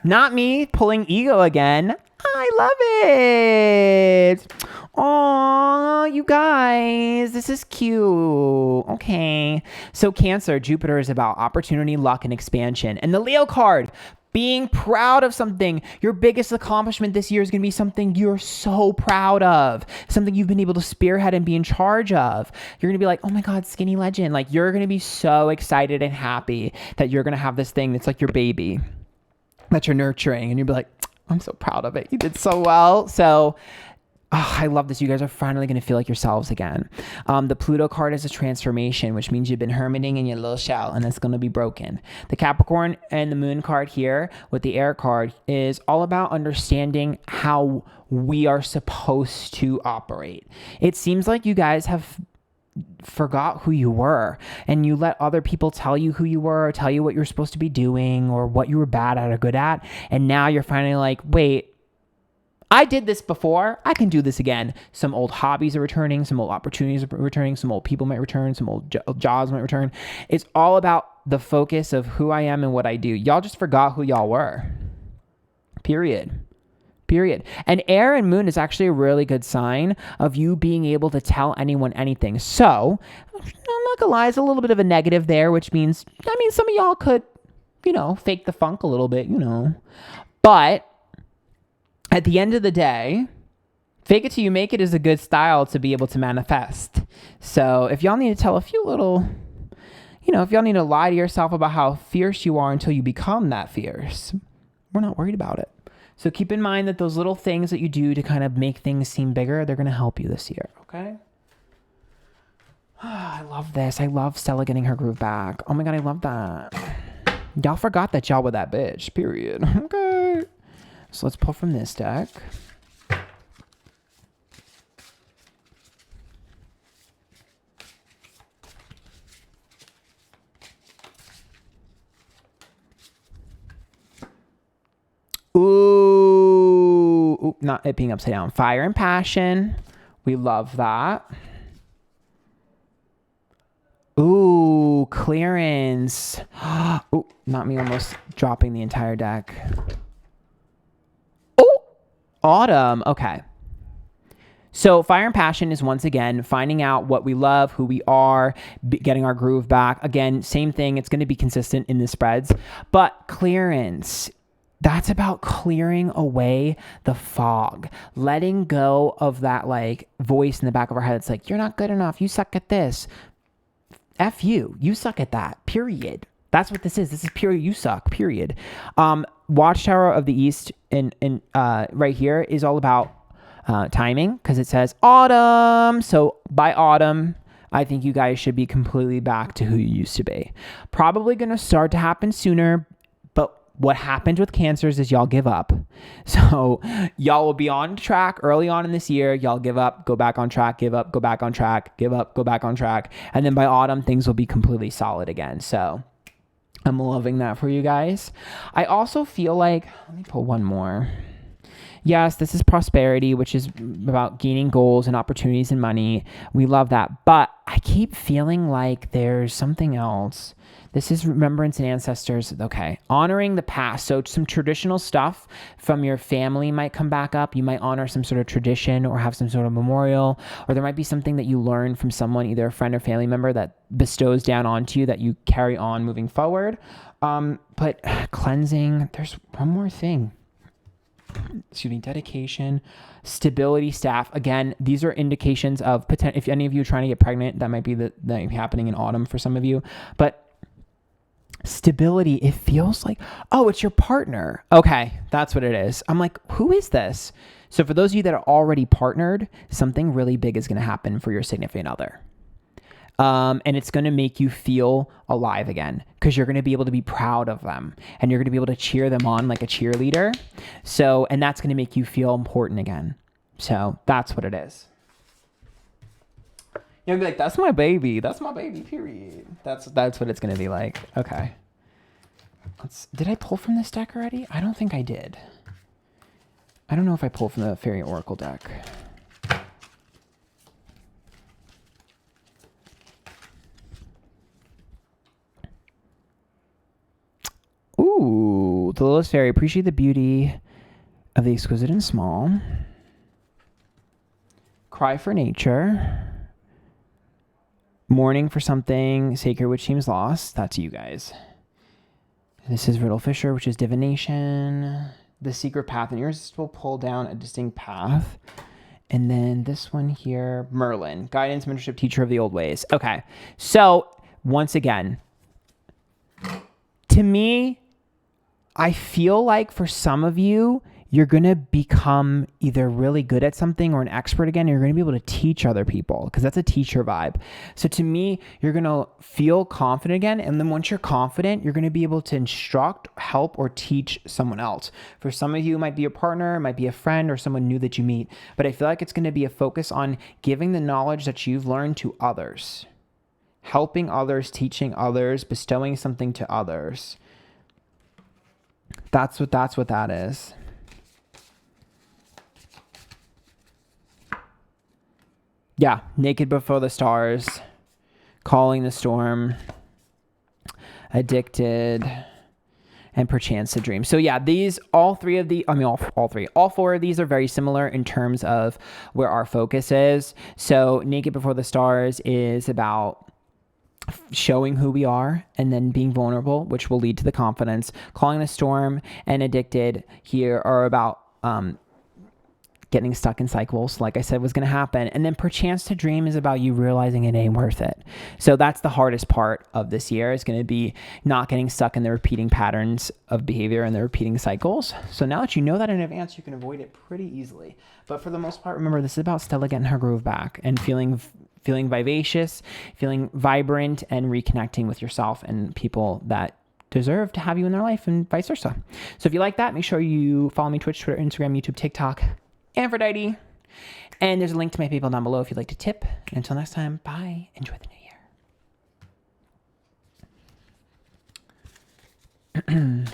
Not me pulling ego again. I love it. Oh, you guys, this is cute. Okay. So Cancer, Jupiter is about opportunity, luck, and expansion. And the Leo card, being proud of something. Your biggest accomplishment this year is going to be something you're so proud of. Something you've been able to spearhead and be in charge of. You're going to be like, oh my God, skinny legend. Like, you're going to be so excited and happy that you're going to have this thing that's like your baby that you're nurturing. And you'll be like, I'm so proud of it. You did so well. So I love this. You guys are finally going to feel like yourselves again. The Pluto card is a transformation, which means you've been hermiting in your little shell and it's going to be broken. The Capricorn and the Moon card here with the Air card is all about understanding how we are supposed to operate. It seems like you guys have forgot who you were and you let other people tell you who you were, or tell you what you're supposed to be doing or what you were bad at or good at. And now you're finally like, wait, I did this before. I can do this again. Some old hobbies are returning. Some old opportunities are returning. Some old people might return. Some old jobs might return. It's all about the focus of who I am and what I do. Y'all just forgot who y'all were. Period. And Air and Moon is actually a really good sign of you being able to tell anyone anything. So, I'm not gonna lie, it's a little bit of a negative there, which means, some of y'all could, fake the funk a little bit, But at the end of the day, fake it till you make it is a good style to be able to manifest. So if y'all need to tell a few little, if y'all need to lie to yourself about how fierce you are until you become that fierce, we're not worried about it. So keep in mind that those little things that you do to kind of make things seem bigger, they're going to help you this year, okay? I love this. I love Stella getting her groove back. Oh my God, I love that. Y'all forgot that y'all were that bitch, period. Okay. So let's pull from this deck. Ooh, not it being upside down. Fire and passion. We love that. Ooh, clearance. Ooh, not me almost dropping the entire deck. Oh, autumn. Okay. So fire and passion is once again finding out what we love, who we are, getting our groove back. Again, same thing. It's going to be consistent in the spreads. But clearance, that's about clearing away the fog, letting go of that voice in the back of our head. It's like, you're not good enough. You suck at this. F you. You suck at that. Period. That's what this is. This is period. You suck. Period. Watchtower of the East in right here is all about timing, because it says autumn. So by autumn, I think you guys should be completely back to who you used to be. Probably going to start to happen sooner, but what happens with Cancers is y'all give up. So y'all will be on track early on in this year. Y'all give up, go back on track, give up, go back on track, give up, go back on track. And then by autumn, things will be completely solid again. So I'm loving that for you guys. I also feel like, let me pull one more. Yes, this is prosperity, which is about gaining goals and opportunities and money. We love that. But I keep feeling like there's something else. This is remembrance and ancestors. Okay. Honoring the past. So some traditional stuff from your family might come back up. You might honor some sort of tradition or have some sort of memorial, or there might be something that you learned from someone, either a friend or family member, that bestows down onto you that you carry on moving forward. But cleansing, there's one more thing. Dedication, stability, staff. Again, these are indications of potential. If any of you are trying to get pregnant, that might be happening in autumn for some of you. But stability, it feels like, oh, it's your partner. Okay, that's what it is. I'm like, who is this? So for those of you that are already partnered, something really big is going to happen for your significant other. And it's going to make you feel alive again, because you're going to be able to be proud of them and you're going to be able to cheer them on like a cheerleader. So, and that's going to make you feel important again. So that's what it is. You'll be like, that's my baby, period. That's what it's going to be like. Okay. Did I pull from this deck already? I don't think I did. I don't know if I pulled from the Fairy Oracle deck. Ooh, the Lilith Fairy. Appreciate the beauty of the exquisite and small. Cry for nature. Mourning for something sacred which seems lost. That's you guys. This is Riddle Fisher, which is divination. The secret path. And yours will pull down a distinct path. And then this one here, Merlin. Guidance, mentorship, teacher of the old ways. Okay. So, once again, to me, I feel like for some of you, you're going to become either really good at something or an expert again. You're going to be able to teach other people, because that's a teacher vibe. So to me, you're going to feel confident again. And then once you're confident, you're going to be able to instruct, help, or teach someone else. For some of you, it might be your partner, it might be a friend, or someone new that you meet. But I feel like it's going to be a focus on giving the knowledge that you've learned to others, helping others, teaching others, bestowing something to others. That's what that is. Yeah, naked before the stars, calling the storm, addicted, and perchance to dream. So yeah, all four of these are very similar in terms of where our focus is. So naked before the stars is about showing who we are and then being vulnerable, which will lead to the confidence. Calling the storm and addicted here are about getting stuck in cycles, like I said was going to happen. And then perchance to dream is about you realizing it ain't worth it. So that's the hardest part of this year, is going to be not getting stuck in the repeating patterns of behavior and the repeating cycles. So now that you know that in advance, you can avoid it pretty easily. But for the most part, remember, this is about Stella getting her groove back and feeling vivacious, feeling vibrant, and reconnecting with yourself and people that deserve to have you in their life, and vice versa. So if you like that, make sure you follow me Twitch, Twitter, Instagram, YouTube, TikTok, Antphrodite. And there's a link to my PayPal down below if you'd like to tip. And until next time, bye. Enjoy the new year.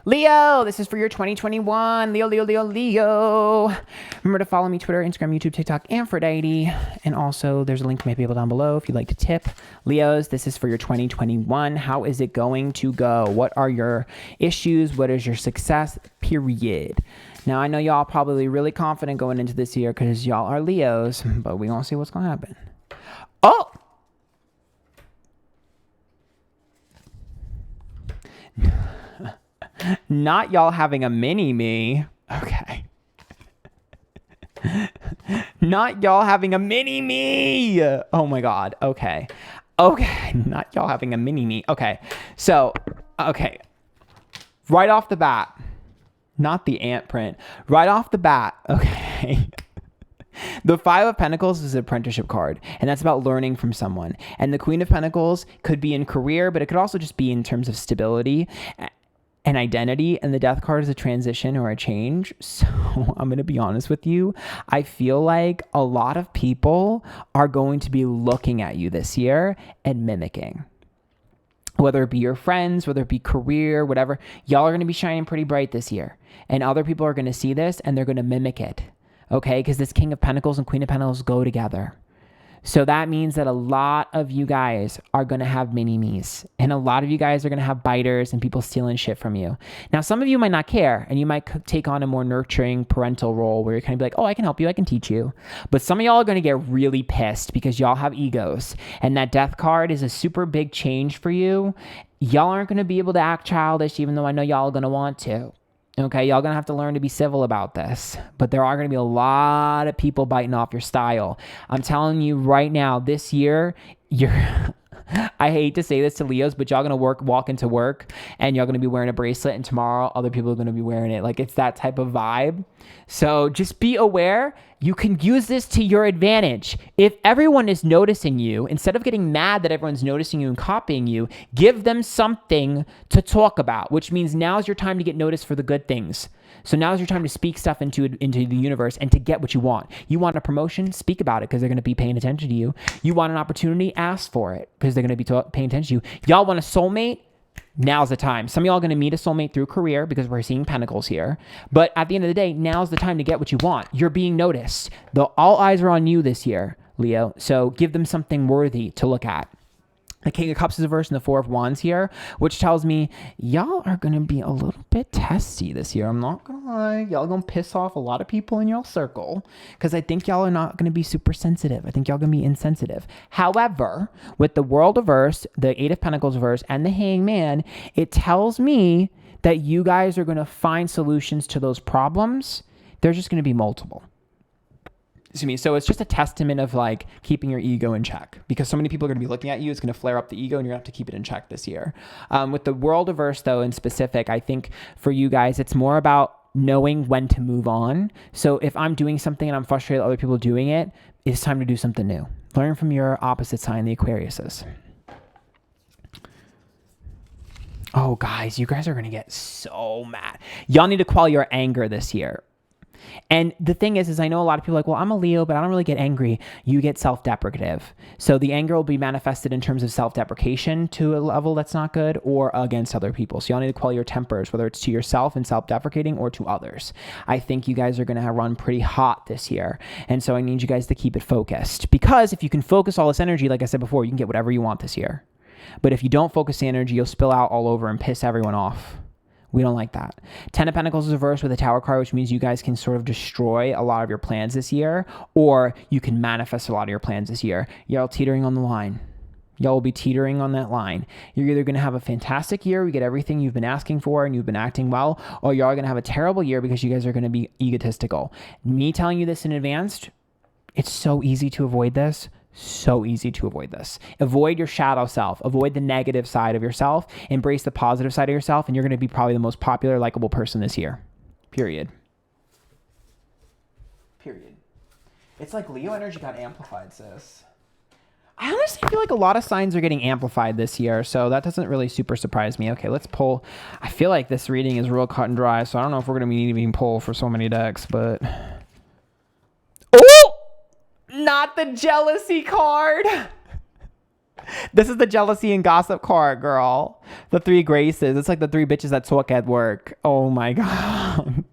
Leo, this is for your 2021. Leo. Remember to follow me Twitter, Instagram, YouTube, TikTok, Antphrodite. And also there's a link to my PayPal down below if you'd like to tip. Leos, this is for your 2021. How is it going to go? What are your issues? What is your success? Period. Now, I know y'all probably really confident going into this year because y'all are Leos, but we gonna see what's gonna happen. Oh! Not y'all having a mini-me. Okay. Not y'all having a mini-me. Oh my God. Okay. Okay, not y'all having a mini-me. Okay, so, okay. Right off the bat, not the ant print. Right off the bat, okay. The Five of Pentacles is an apprenticeship card, and that's about learning from someone. And the Queen of Pentacles could be in career, but it could also just be in terms of stability and identity. And the Death card is a transition or a change. So I'm going to be honest with you. I feel like a lot of people are going to be looking at you this year and mimicking. Whether it be your friends, whether it be career, whatever, y'all are going to be shining pretty bright this year. And other people are going to see this and they're going to mimic it. Okay, because this King of Pentacles and Queen of Pentacles go together. So that means that a lot of you guys are going to have mini-me's. And a lot of you guys are going to have biters and people stealing shit from you. Now, some of you might not care. And you might take on a more nurturing parental role where you're kind of like, oh, I can help you. I can teach you. But some of y'all are going to get really pissed because y'all have egos. And that Death card is a super big change for you. Y'all aren't going to be able to act childish even though I know y'all are going to want to. Okay, y'all gonna have to learn to be civil about this, but there are gonna be a lot of people biting off your style. I'm telling you right now, this year, I hate to say this to Leos, but y'all gonna walk into work and y'all gonna be wearing a bracelet, and tomorrow other people are gonna be wearing it. Like, it's that type of vibe. So just be aware. You can use this to your advantage. If everyone is noticing you, instead of getting mad that everyone's noticing you and copying you, give them something to talk about, which means now's your time to get noticed for the good things. So now's your time to speak stuff into the universe and to get what you want. You want a promotion? Speak about it because they're going to be paying attention to you. You want an opportunity? Ask for it because they're going to be paying attention to you. Y'all want a soulmate? Now's the time. Some of y'all are going to meet a soulmate through career because we're seeing pentacles here. But at the end of the day, now's the time to get what you want. You're being noticed. All eyes are on you this year, Leo. So give them something worthy to look at. The King of Cups is reversed and the Four of Wands here, which tells me y'all are going to be a little bit testy this year. I'm not going to lie. Y'all are going to piss off a lot of people in y'all circle because I think y'all are not going to be super sensitive. I think y'all going to be insensitive. However, with the World reversed, the Eight of Pentacles reversed, and the Hangman, it tells me that you guys are going to find solutions to those problems. There's just going to be multiple. So it's just a testament of like keeping your ego in check because so many people are going to be looking at you. It's going to flare up the ego and you're going to have to keep it in check this year. With the World reverse though, in specific, I think for you guys, it's more about knowing when to move on. So if I'm doing something and I'm frustrated with other people doing it, it's time to do something new. Learn from your opposite sign, the Aquariuses. Oh, guys, you guys are going to get so mad. Y'all need to quell your anger this year. And the thing is I know a lot of people are like, well, I'm a Leo, but I don't really get angry. You get self-deprecative. So the anger will be manifested in terms of self-deprecation to a level that's not good or against other people. So y'all need to quell your tempers, whether it's to yourself and self-deprecating or to others. I think you guys are going to run pretty hot this year. And so I need you guys to keep it focused because if you can focus all this energy, like I said before, you can get whatever you want this year. But if you don't focus the energy, you'll spill out all over and piss everyone off. We don't like that. 10 of Pentacles is reversed with a Tower card, which means you guys can sort of destroy a lot of your plans this year, or you can manifest a lot of your plans this year. Y'all teetering on the line. Y'all will be teetering on that line. You're either going to have a fantastic year, you get everything you've been asking for and you've been acting well, or y'all are going to have a terrible year because you guys are going to be egotistical. Me telling you this in advance, it's so easy to avoid this. So easy to avoid this. Avoid your shadow self. Avoid the negative side of yourself. Embrace the positive side of yourself, and you're going to be probably the most popular, likable person this year. Period. It's like Leo energy got amplified, sis. I honestly feel like a lot of signs are getting amplified this year, so that doesn't really super surprise me. Okay, let's pull. I feel like this reading is real cut and dry, so I don't know if we're going to be needing to pull for so many decks, but... Oh! Not the jealousy card. This is the jealousy and gossip card, girl. The three graces. It's like the three bitches that talk at work. Oh my God.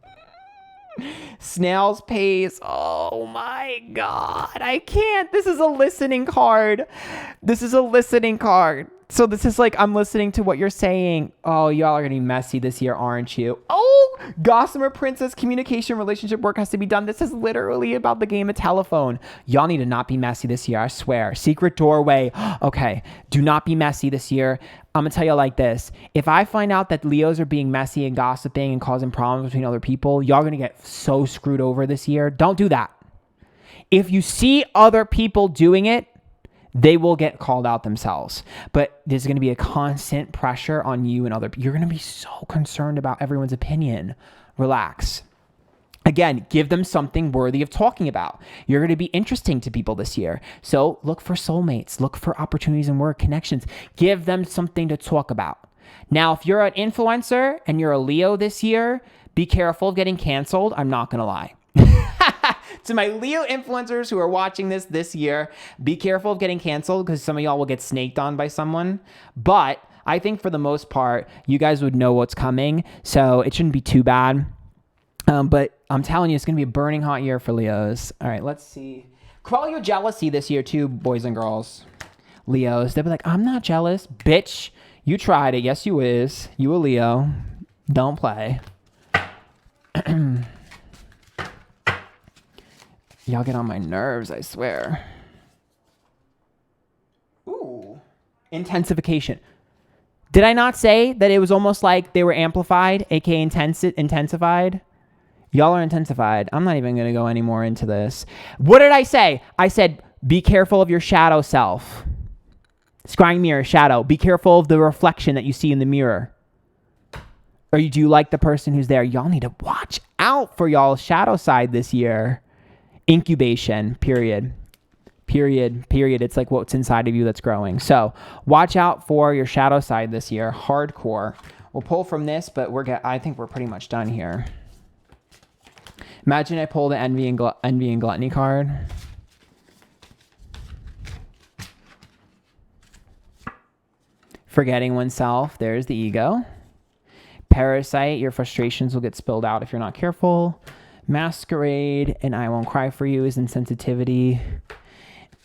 Snail's pace. Oh my God. I can't. This is a listening card. So this is like, I'm listening to what you're saying. Oh, y'all are going to be messy this year, aren't you? Oh, Gossamer Princess, communication, relationship work has to be done. This is literally about the game of telephone. Y'all need to not be messy this year, I swear. Secret doorway. Okay, do not be messy this year. I'm going to tell you like this. If I find out that Leos are being messy and gossiping and causing problems between other people, y'all are going to get so screwed over this year. Don't do that. If you see other people doing it, They will get called out themselves, but there's going to be a constant pressure on you and other people. You're going to be so concerned about everyone's opinion. Relax. Again, give them something worthy of talking about. You're going to be interesting to people this year. So look for soulmates, look for opportunities and work connections. Give them something to talk about. Now, if you're an influencer and you're a Leo this year, be careful of getting canceled. I'm not going to lie. To my Leo influencers who are watching this year, be careful of getting canceled because some of y'all will get snaked on by someone. But I think for the most part, you guys would know what's coming. So it shouldn't be too bad. But I'm telling you, it's going to be a burning hot year for Leos. All right, let's see. Call your jealousy this year too, boys and girls. Leos, they'll be like, I'm not jealous. Bitch, you tried it. Yes, you is. You a Leo. Don't play. Y'all get on my nerves, I swear. Ooh. Intensification. Did I not say that it was almost like they were amplified, aka intensified? Y'all are intensified. I'm not even going to go any more into this. What did I say? I said, be careful of your shadow self. Scrying mirror, shadow. Be careful of the reflection that you see in the mirror. Or do you like the person who's there? Y'all need to watch out for y'all's shadow side this year. Incubation, period. It's like what's inside of you that's growing. So watch out for your shadow side this year. Hardcore. We'll pull from this, but I think we're pretty much done here. Imagine I pulled the envy and gluttony card. Forgetting oneself. There's the ego. Parasite. Your frustrations will get spilled out if you're not careful. Masquerade and I won't cry for you is insensitivity.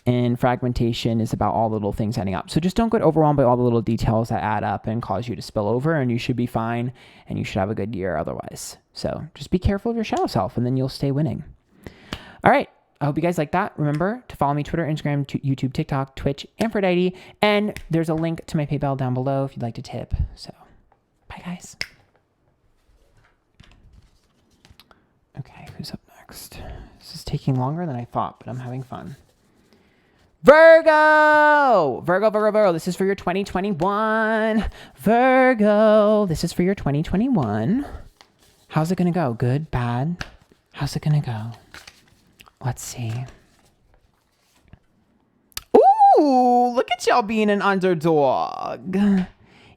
And fragmentation is about all the little things adding up. So just don't get overwhelmed by all the little details that add up and cause you to spill over, and you should be fine and you should have a good year otherwise. So just be careful of your shadow self and then you'll stay winning. All right. I hope you guys like that. Remember to follow me Twitter, Instagram, YouTube, TikTok, Twitch, Antphrodite. And there's a link to my PayPal down below if you'd like to tip. So bye guys. Okay, who's up next? This is taking longer than I thought, but I'm having fun. Virgo! Virgo. This is for your 2021. Virgo. This is for your 2021. How's it going to go? Good? Bad? How's it going to go? Let's see. Ooh, look at y'all being an underdog.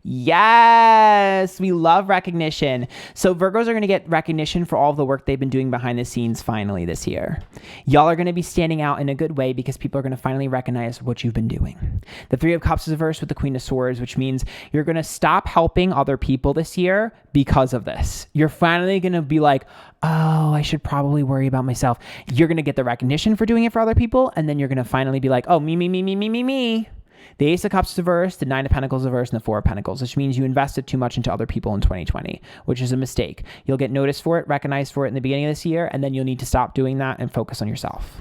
Yes, we love recognition. So Virgos are going to get recognition for all of the work they've been doing behind the scenes finally this year. Y'all are going to be standing out in a good way because people are going to finally recognize what you've been doing. The Three of Cups is reversed with the Queen of Swords, which means you're going to stop helping other people this year because of this. You're finally going to be like, oh, I should probably worry about myself. You're going to get the recognition for doing it for other people, and then you're going to finally be like, oh, me. The Ace of Cups is reversed, the Nine of Pentacles is reversed, and the Four of Pentacles, which means you invested too much into other people in 2020, which is a mistake. You'll get noticed for it, recognized for it in the beginning of this year, and then you'll need to stop doing that and focus on yourself.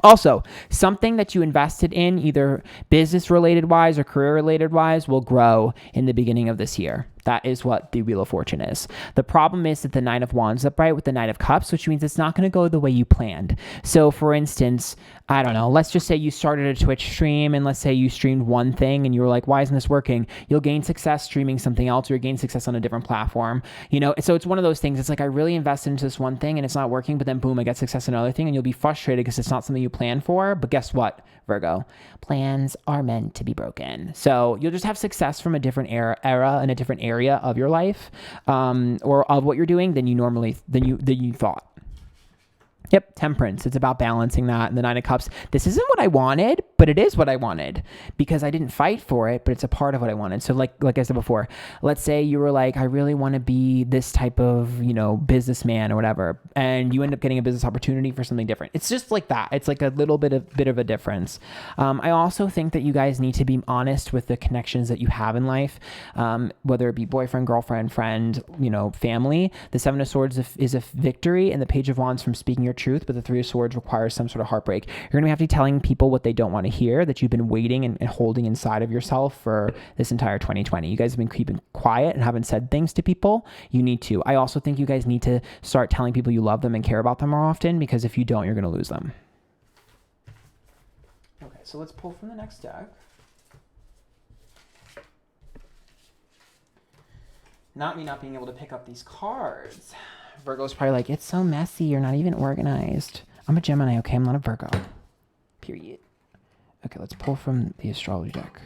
Also, something that you invested in, either business-related wise or career-related wise, will grow in the beginning of this year. That is what the Wheel of Fortune is. The problem is that the Nine of Wands is upright with the Knight of Cups, which means it's not going to go the way you planned. So, for instance, I don't know, let's just say you started a Twitch stream, and let's say you streamed one thing, and you were like, why isn't this working? You'll gain success streaming something else, or you'll gain success on a different platform. You know, so it's one of those things. It's like, I really invested into this one thing, and it's not working, but then boom, I get success in another thing, and you'll be frustrated because it's not something you planned for. But guess what, Virgo? Plans are meant to be broken. So you'll just have success from a different era and a different area of your life, or of what you're doing than you thought. Yep, temperance. It's about balancing that. And the Nine of Cups, this isn't what I wanted, but it is what I wanted because I didn't fight for it, but it's a part of what I wanted. So like I said before, let's say you were like, I really want to be this type of, businessman or whatever, and you end up getting a business opportunity for something different. It's just like that. It's like a little bit of a difference. I also think that you guys need to be honest with the connections that you have in life, whether it be boyfriend, girlfriend, friend, family. The Seven of Swords is a victory, and the Page of Wands from speaking your truth, but the Three of Swords requires some sort of heartbreak. You're going to have to be telling people what they don't want to hear, that you've been waiting and holding inside of yourself for this entire 2020. You guys have been keeping quiet and haven't said things to people. You need to. I also think you guys need to start telling people you love them and care about them more often, because if you don't, you're going to lose them. Okay, so let's pull from the next deck. Not me not being able to pick up these cards. Virgo's probably like, it's so messy. You're not even organized. I'm a Gemini, okay? I'm not a Virgo. Period. Okay, let's pull from the astrology deck.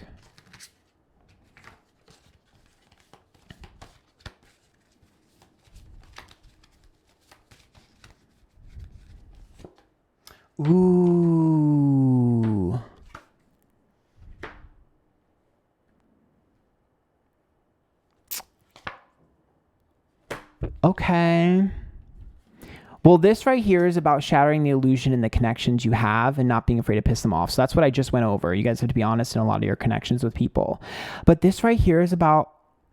Ooh. Okay. Well, this right here is about shattering the illusion and the connections you have and not being afraid to piss them off. So that's what I just went over. You guys have to be honest in a lot of your connections with people. But this right here is about,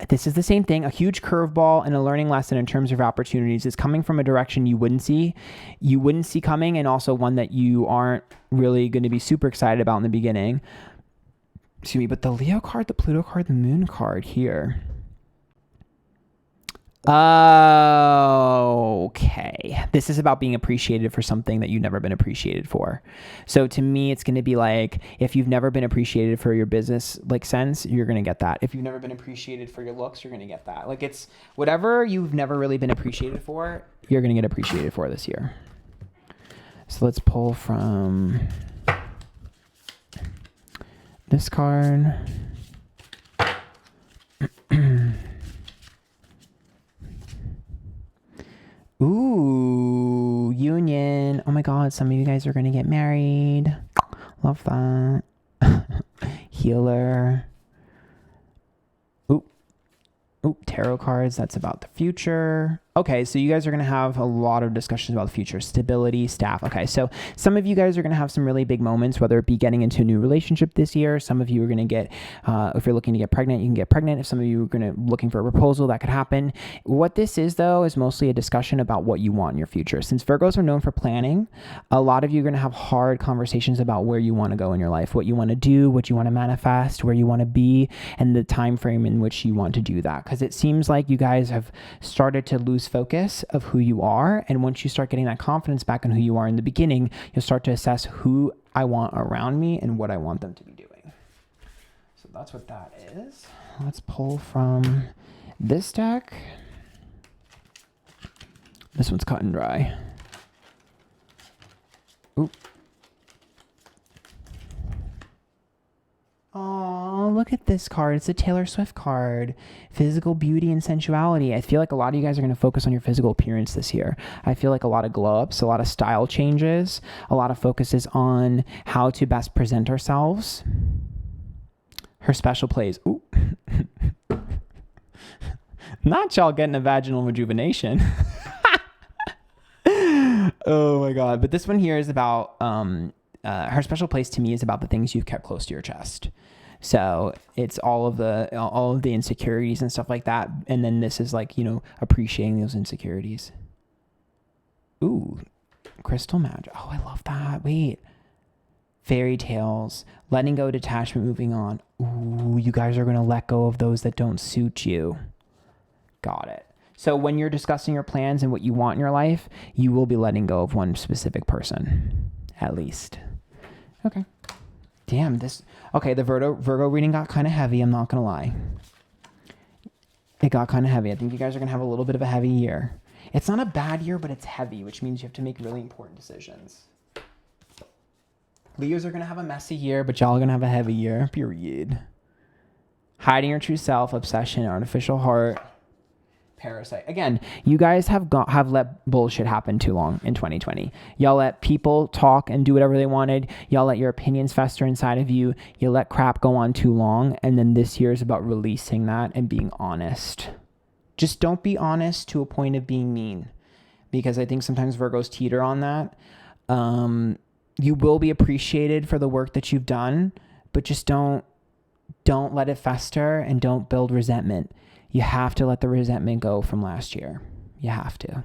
this is the same thing, a huge curveball and a learning lesson in terms of opportunities. It's coming from a direction you wouldn't see coming, and also one that you aren't really going to be super excited about in the beginning. Excuse me, but the Leo card, the Pluto card, the Moon card here. Okay. This is about being appreciated for something that you've never been appreciated for. So to me, it's going to be like, if you've never been appreciated for your business like sense, you're going to get that. If you've never been appreciated for your looks, you're going to get that. Like, it's whatever you've never really been appreciated for, you're going to get appreciated for this year. So let's pull from this card. Ooh, union. Oh my God, some of you guys are going to get married. Love that. Healer. Ooh, tarot cards. That's about the future. Okay, so you guys are going to have a lot of discussions about the future. Stability, staff. Okay, so some of you guys are going to have some really big moments, whether it be getting into a new relationship this year. Some of you are going to get, if you're looking to get pregnant, you can get pregnant. If some of you are looking for a proposal, that could happen. What this is, though, is mostly a discussion about what you want in your future. Since Virgos are known for planning, a lot of you are going to have hard conversations about where you want to go in your life, what you want to do, what you want to manifest, where you want to be, and the time frame in which you want to do that. Because it seems like you guys have started to lose focus of who you are, and once you start getting that confidence back in who you are in the beginning, you'll start to assess who I want around me and what I want them to be doing. So that's what that is. Let's pull from this deck. This one's cut and dry. Oop. Oh, look at this card. It's a Taylor Swift card. Physical beauty and sensuality. I feel like a lot of you guys are going to focus on your physical appearance this year. I feel like a lot of glow-ups, a lot of style changes, a lot of focuses on how to best present ourselves. Her special plays. Ooh. Not y'all getting a vaginal rejuvenation. Oh my God. But this one here is about... her special place to me is about the things you've kept close to your chest. So it's all of the insecurities and stuff like that. And then this is like, appreciating those insecurities. Ooh, crystal magic. Oh, I love that. Wait. Fairy tales, letting go, detachment, moving on. Ooh, you guys are going to let go of those that don't suit you. Got it. So when you're discussing your plans and what you want in your life, you will be letting go of one specific person, at least. Okay. Damn, okay, the Virgo reading got kind of heavy, I'm not going to lie. It got kind of heavy. I think you guys are going to have a little bit of a heavy year. It's not a bad year, but it's heavy, which means you have to make really important decisions. Leos are going to have a messy year, but y'all are going to have a heavy year, period. Hiding your true self, obsession, artificial heart. Parasite. Again, you guys have let bullshit happen too long in 2020. Y'all let people talk and do whatever they wanted. Y'all let your opinions fester inside of you. You let crap go on too long. And then this year is about releasing that and being honest. Just don't be honest to a point of being mean, because I think sometimes Virgos teeter on that. You will be appreciated for the work that you've done, but just don't let it fester and don't build resentment. You have to let the resentment go from last year. You have to.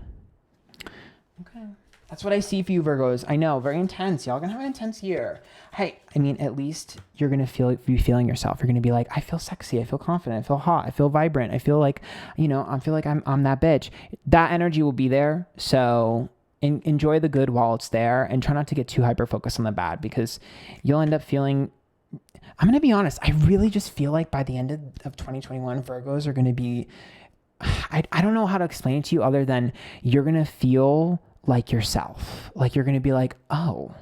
Okay. That's what I see for you, Virgos. I know, very intense. Y'all gonna have an intense year. Hey, I mean, at least you're gonna be feeling yourself. You're gonna be like, I feel sexy. I feel confident. I feel hot. I feel vibrant. I feel like, I'm that bitch. That energy will be there. So enjoy the good while it's there, and try not to get too hyper focused on the bad, because you'll end up feeling, I'm going to be honest, I really just feel like by the end of 2021, Virgos are going to be, I don't know how to explain it to you other than you're going to feel like yourself. Like you're going to be like, oh,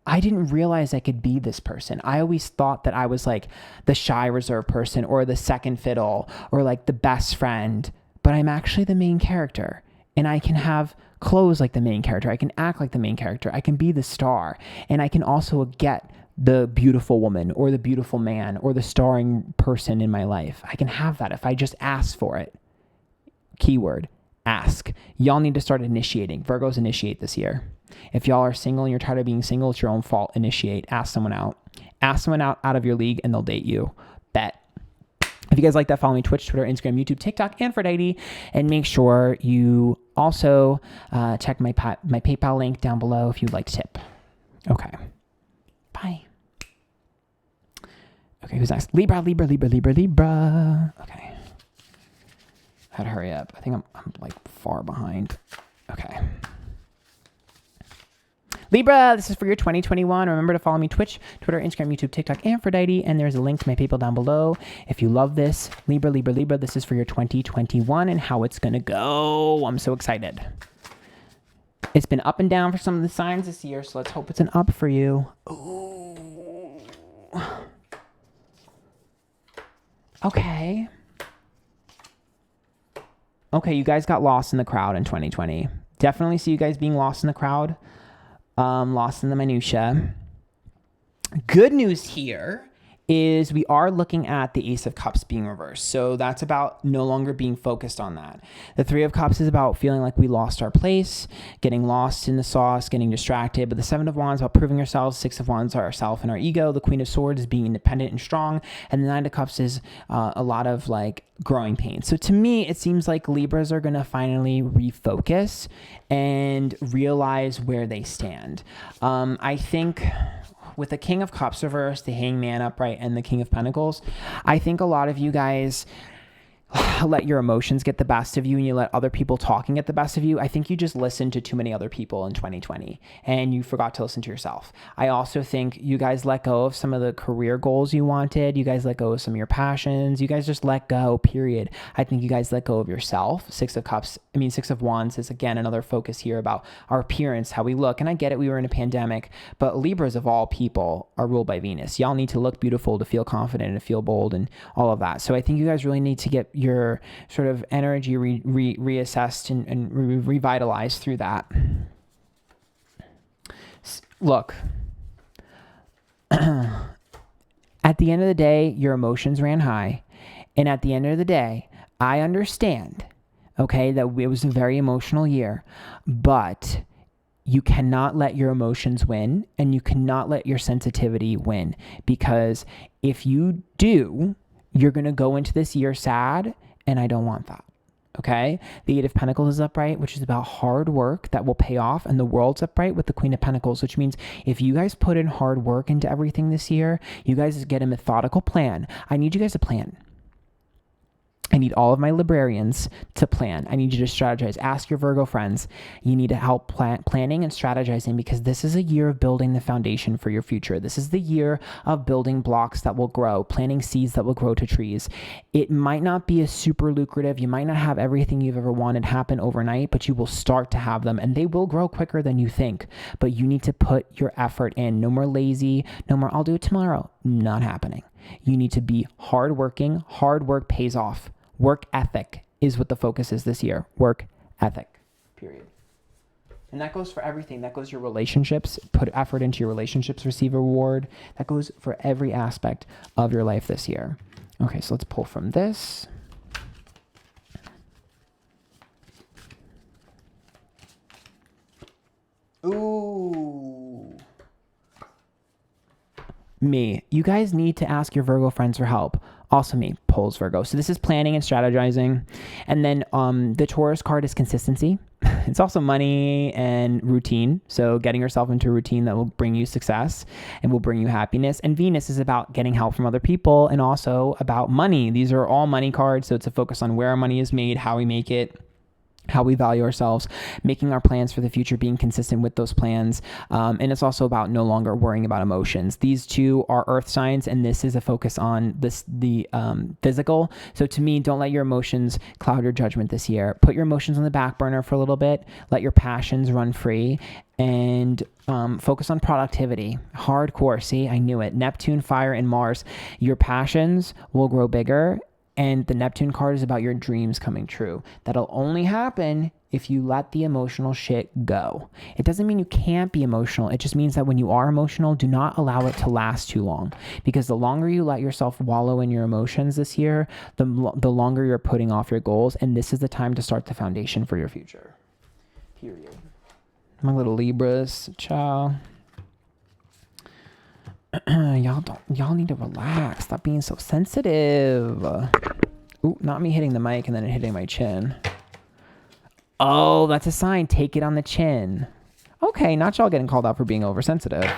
I didn't realize I could be this person. I always thought that I was like the shy, reserved person, or the second fiddle, or like the best friend, but I'm actually the main character, and I can have clothes like the main character. I can act like the main character. I can be the star, and I can also get the beautiful woman or the beautiful man or the starring person in my life. I can have that if I just ask for it. Keyword, ask. Y'all need to start initiating. Virgos, initiate this year. If y'all are single and you're tired of being single, it's your own fault. Initiate. Ask someone out. Ask someone out of your league and they'll date you. Bet. If you guys like that, follow me Twitch, Twitter, Instagram, YouTube, TikTok, Antphrodite, and make sure you also check my PayPal link down below if you'd like to tip. Okay. Bye. Okay, who's next? Libra. Okay. I had to hurry up. I think I'm like far behind. Okay. Libra, this is for your 2021. Remember to follow me Twitch, Twitter, Instagram, YouTube, TikTok, Antphrodite, and there's a link to my PayPal down below. If you love this, Libra, this is for your 2021 and how it's going to go. I'm so excited. It's been up and down for some of the signs this year, so let's hope it's an up for you. Ooh. Okay. Okay, you guys got lost in the crowd in 2020. Definitely see you guys being lost in the crowd. Lost in the minutia. Good news here is we are looking at the Ace of Cups being reversed. So that's about no longer being focused on that. The Three of Cups is about feeling like we lost our place, getting lost in the sauce, getting distracted. But the Seven of Wands is about proving ourselves. Six of Wands are ourselves and our ego. The Queen of Swords is being independent and strong. And the Nine of Cups is a lot of like growing pains. So to me, it seems like Libras are going to finally refocus and realize where they stand. I think with the King of Cups reversed, the Hangman upright, and the King of Pentacles, I think a lot of you guys let your emotions get the best of you and you let other people talking get the best of you. I think you just listened to too many other people in 2020 and you forgot to listen to yourself. I also think you guys let go of some of the career goals you wanted. You guys let go of some of your passions. You guys just let go, period. I think you guys let go of yourself. Six of Wands is again another focus here about our appearance, how we look. And I get it, we were in a pandemic, but Libras of all people are ruled by Venus. Y'all need to look beautiful to feel confident and to feel bold and all of that. So I think you guys really need to get your sort of energy reassessed and revitalized through that. Look, at the end of the day, your emotions ran high. And at the end of the day, I understand, okay, that it was a very emotional year, but you cannot let your emotions win and you cannot let your sensitivity win, because if you do, you're going to go into this year sad, and I don't want that, okay? The Eight of Pentacles is upright, which is about hard work that will pay off, and the World's upright with the Queen of Pentacles, which means if you guys put in hard work into everything this year, you guys get a methodical plan. I need you guys to plan. I need all of my librarians to plan. I need you to strategize. Ask your Virgo friends. You need to help planning and strategizing, because this is a year of building the foundation for your future. This is the year of building blocks that will grow, planting seeds that will grow to trees. It might not be a super lucrative. You might not have everything you've ever wanted happen overnight, but you will start to have them, and they will grow quicker than you think. But you need to put your effort in. No more lazy. No more, I'll do it tomorrow. Not happening. You need to be hardworking. Hard work pays off. Work ethic is what the focus is this year. Work ethic, period. And that goes for everything. That goes your relationships. Put effort into your relationships, receive a reward. That goes for every aspect of your life this year. Okay, so let's pull from this. Ooh. Me. You guys need to ask your Virgo friends for help. Also me, pulls Virgo. So this is planning and strategizing. And then the Taurus card is consistency. It's also money and routine. So getting yourself into a routine that will bring you success and will bring you happiness. And Venus is about getting help from other people and also about money. These are all money cards. So it's a focus on where our money is made, how we make it, how we value ourselves, making our plans for the future, being consistent with those plans. And it's also about no longer worrying about emotions. These two are earth signs, and this is a focus on the physical. So to me, don't let your emotions cloud your judgment this year. Put your emotions on the back burner for a little bit. Let your passions run free, and focus on productivity. Hardcore. See, I knew it. Neptune, fire, and Mars. Your passions will grow bigger. And the Neptune card is about your dreams coming true. That'll only happen if you let the emotional shit go. It doesn't mean you can't be emotional. It just means that when you are emotional, do not allow it to last too long. Because the longer you let yourself wallow in your emotions this year, the longer you're putting off your goals. And this is the time to start the foundation for your future. Period. My little Libras, ciao. Y'all need to relax. Stop being so sensitive. Ooh, not me hitting the mic and then it hitting my chin. Oh, that's a sign. Take it on the chin. Okay, not y'all getting called out for being oversensitive.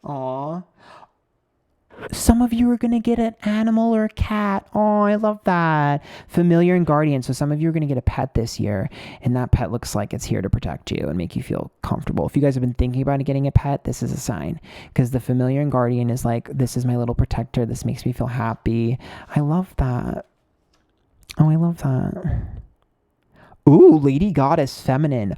Aw. Some of you are going to get an animal or a cat. Oh, I love that. Familiar and guardian. So some of you are going to get a pet this year, and that pet looks like it's here to protect you and make you feel comfortable. If you guys have been thinking about getting a pet, this is a sign, because the familiar and guardian is like, this is my little protector. This makes me feel happy. I love that. Oh, I love that. Ooh, Lady Goddess Feminine.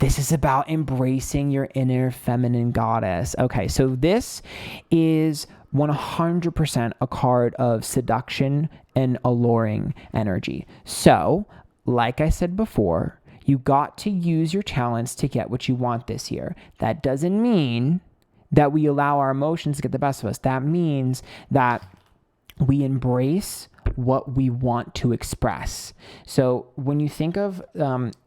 This is about embracing your inner feminine goddess. Okay, so this is 100% a card of seduction and alluring energy. So, like I said before, you got to use your talents to get what you want this year. That doesn't mean that we allow our emotions to get the best of us. That means that we embrace what we want to express. So when you think of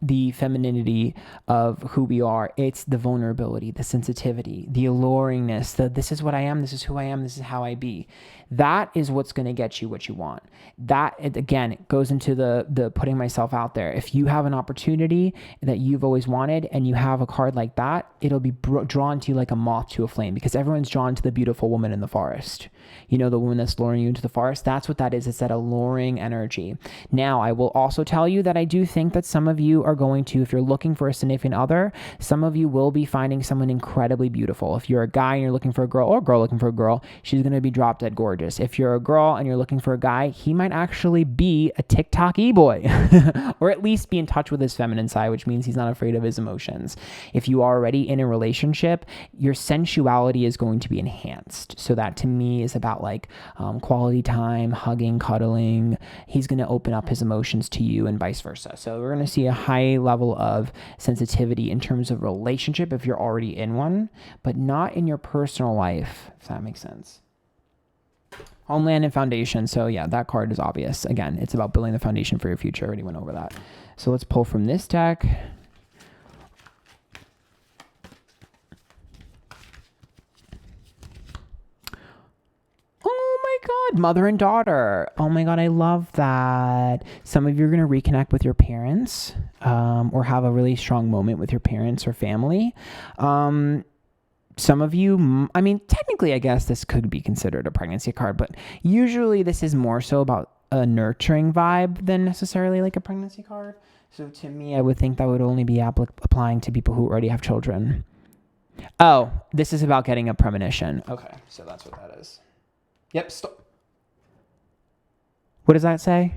the femininity of who we are, it's the vulnerability, the sensitivity, the alluringness, this is what I am, this is who I am, this is how I be. That is what's going to get you what you want. That, again, it goes into the putting myself out there. If you have an opportunity that you've always wanted and you have a card like that, it'll be drawn to you like a moth to a flame, because everyone's drawn to the beautiful woman in the forest. You know, the woman that's luring you into the forest. That's what that is. It's that alluring energy. Now, I will also tell you that I do think that some of you are going to, if you're looking for a significant other, some of you will be finding someone incredibly beautiful. If you're a guy and you're looking for a girl, or a girl looking for a girl, she's going to be drop dead gorgeous. If you're a girl and you're looking for a guy, he might actually be a TikTok e-boy or at least be in touch with his feminine side, which means he's not afraid of his emotions. If you are already in a relationship, your sensuality is going to be enhanced. So that to me is about like quality time, hugging, cuddling. He's going to open up his emotions to you and vice versa. So we're going to see a high level of sensitivity in terms of relationship if you're already in one, but not in your personal life, if that makes sense. Homeland and foundation. So yeah, that card is obvious. Again, it's about building the foundation for your future. I already went over that. So let's pull from this deck. Oh my God, mother and daughter. Oh my God, I love that. Some of you are going to reconnect with your parents, or have a really strong moment with your parents or family. Some of you, I mean, technically, I guess this could be considered a pregnancy card, but usually this is more so about a nurturing vibe than necessarily like a pregnancy card. So to me, I would think that would only be applying to people who already have children. Oh, this is about getting a premonition. Okay, so that's what that is. Yep, stop. What does that say?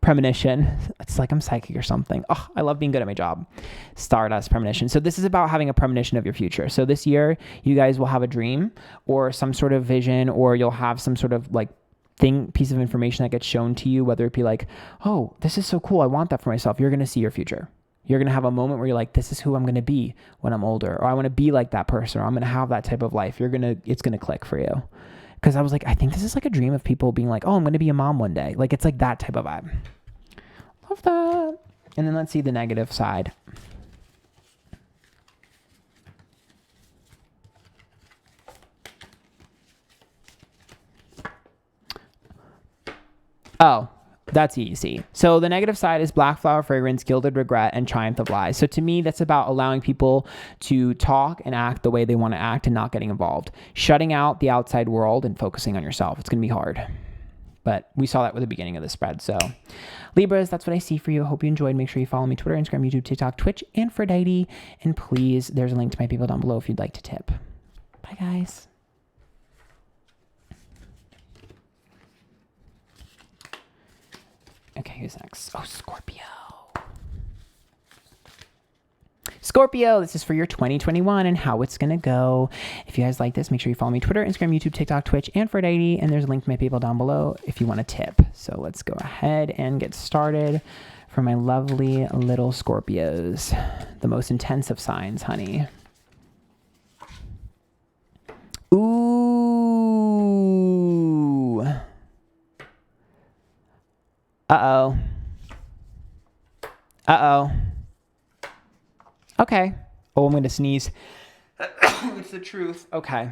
Premonition. It's like I'm psychic or something. Oh, I love being good at my job. Stardust, premonition. So this is about having a premonition of your future. So this year, you guys will have a dream or some sort of vision, or you'll have some sort of like piece of information that gets shown to you, whether it be like, oh, this is so cool, I want that for myself. You're going to see your future. You're going to have a moment where you're like, this is who I'm going to be when I'm older, or I want to be like that person, or I'm going to have that type of life. It's going to click for you. Because I was like, I think this is like a dream of people being like, oh, I'm going to be a mom one day. Like, it's like that type of vibe. Love that. And then let's see the negative side. Oh, that's easy. So the negative side is black flower fragrance, gilded regret, and triumph of lies. So to me, that's about allowing people to talk and act the way they want to act and not getting involved. Shutting out the outside world and focusing on yourself. It's going to be hard. But we saw that with the beginning of the spread. So Libras, that's what I see for you. I hope you enjoyed. Make sure you follow me Twitter, Instagram, YouTube, TikTok, Twitch, Antphrodite. And please, there's a link to my people down below if you'd like to tip. Bye, guys. Okay, who's next? Oh, Scorpio. Scorpio, this is for your 2021 and how it's going to go. If you guys like this, make sure you follow me Twitter, Instagram, YouTube, TikTok, Twitch, and Antphrodite. And there's a link to my people down below if you want to tip. So let's go ahead and get started for my lovely little Scorpios. The most intense of signs, honey. Ooh. Uh-oh. Uh-oh. Okay. Oh, I'm going to sneeze. It's the truth. Okay.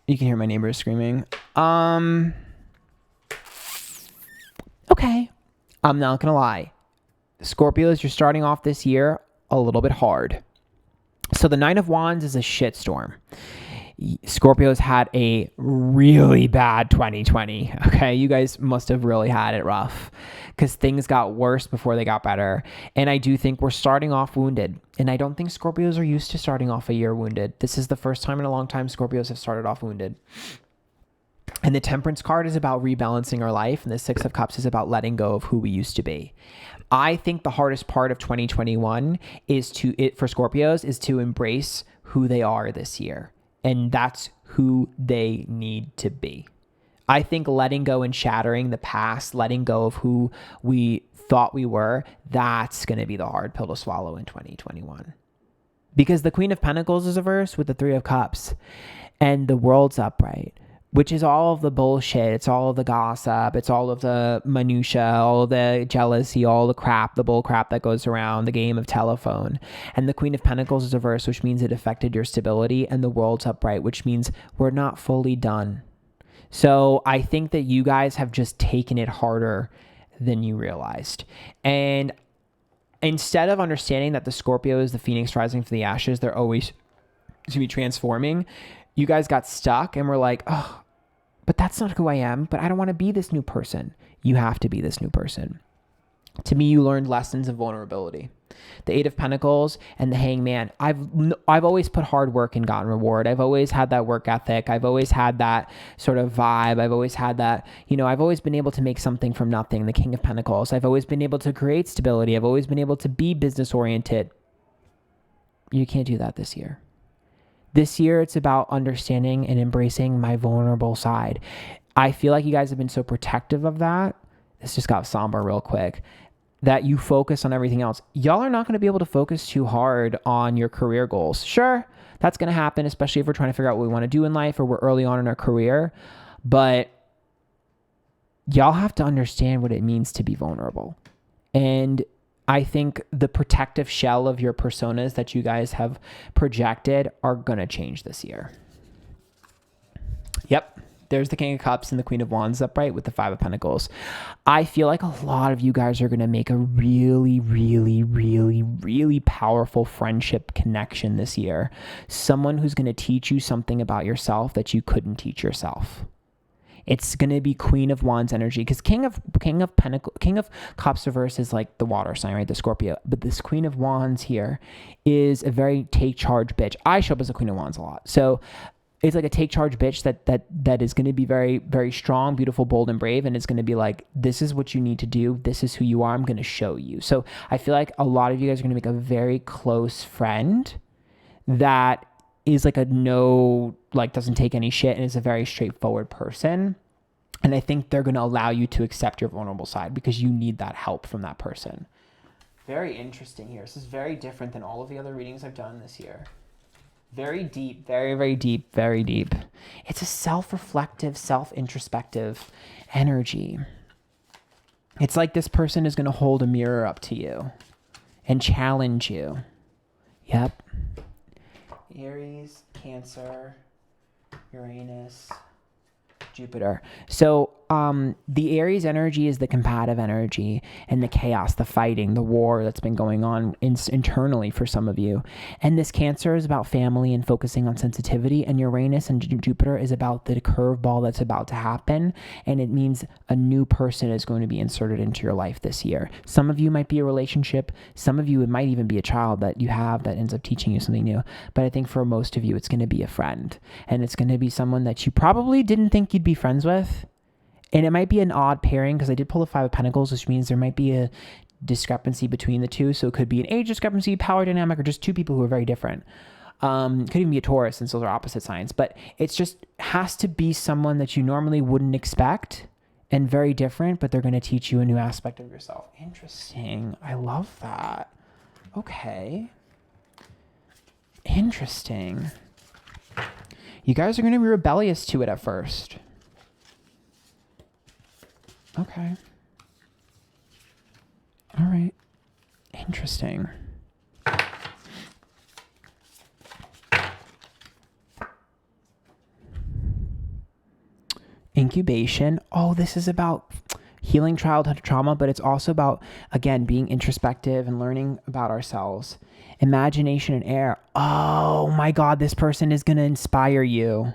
You can hear my neighbors screaming. Okay. I'm not going to lie. Scorpios, you're starting off this year a little bit hard. So the Nine of Wands is a shitstorm. Scorpios had a really bad 2020. Okay, you guys must have really had it rough because things got worse before they got better. And I do think we're starting off wounded. And I don't think Scorpios are used to starting off a year wounded. This is the first time in a long time Scorpios have started off wounded. And the Temperance card is about rebalancing our life. And the Six of Cups is about letting go of who we used to be. I think the hardest part of 2021 for Scorpios is to embrace who they are this year. And that's who they need to be. I think letting go and shattering the past, letting go of who we thought we were, that's going to be the hard pill to swallow in 2021. Because the Queen of Pentacles is reversed with the Three of Cups and the World's upright, which is all of the bullshit. It's all of the gossip. It's all of the minutia, all of the jealousy, all the crap, the bull crap that goes around, the game of telephone. And the Queen of Pentacles is reversed, which means it affected your stability, and the World's upright, which means we're not fully done. So I think that you guys have just taken it harder than you realized. And instead of understanding that the Scorpio is the phoenix rising from the ashes, they're always to be transforming. You guys got stuck and were like, oh, but that's not who I am, but I don't want to be this new person. You have to be this new person. To me, you learned lessons of vulnerability. The Eight of Pentacles and the Hangman. I've always put hard work and gotten reward. I've always had that work ethic. I've always had that sort of vibe. I've always had that, I've always been able to make something from nothing. The King of Pentacles. I've always been able to create stability. I've always been able to be business oriented. You can't do that this year. This year, it's about understanding and embracing my vulnerable side. I feel like you guys have been so protective of that. This just got somber real quick. That you focus on everything else. Y'all are not going to be able to focus too hard on your career goals. Sure, that's going to happen, especially if we're trying to figure out what we want to do in life or we're early on in our career. But y'all have to understand what it means to be vulnerable. And I think the protective shell of your personas that you guys have projected are going to change this year. Yep. There's the King of Cups and the Queen of Wands upright with the Five of Pentacles. I feel like a lot of you guys are going to make a really, really, really, really powerful friendship connection this year. Someone who's going to teach you something about yourself that you couldn't teach yourself. It's going to be Queen of Wands energy because King of Cups reverse is like the water sign, right? The Scorpio. But this Queen of Wands here is a very take charge bitch. I show up as a Queen of Wands a lot. So it's like a take charge bitch that is going to be very, very strong, beautiful, bold, and brave. And it's going to be like, this is what you need to do. This is who you are. I'm going to show you. So I feel like a lot of you guys are going to make a very close friend that is like doesn't take any shit and is a very straightforward person. And I think they're going to allow you to accept your vulnerable side because you need that help from that person. Very interesting here. This is very different than all of the other readings I've done this year. Very deep, very, very deep, very deep. It's a self-reflective, self-introspective energy. It's like this person is going to hold a mirror up to you and challenge you. Yep. Aries, Cancer, Uranus, Jupiter. So the Aries energy is the combative energy and the chaos, the fighting, the war that's been going on internally for some of you. And this Cancer is about family and focusing on sensitivity. And Uranus and Jupiter is about the curveball that's about to happen. And it means a new person is going to be inserted into your life this year. Some of you might be a relationship. Some of you, it might even be a child that you have that ends up teaching you something new. But I think for most of you, it's going to be a friend. And it's going to be someone that you probably didn't think you'd be friends with. And it might be an odd pairing because I did pull the Five of Pentacles, which means there might be a discrepancy between the two. So it could be an age discrepancy, power dynamic, or just two people who are very different. Could even be a Taurus since those are opposite signs. But it's just has to be someone that you normally wouldn't expect and very different, but they're going to teach you a new aspect of yourself. Interesting. I love that. Okay. Interesting. You guys are going to be rebellious to it at first. Okay. All right. Interesting. Incubation. Oh, this is about healing childhood trauma, but it's also about, again, being introspective and learning about ourselves. Imagination and air. Oh my God, this person is going to inspire you.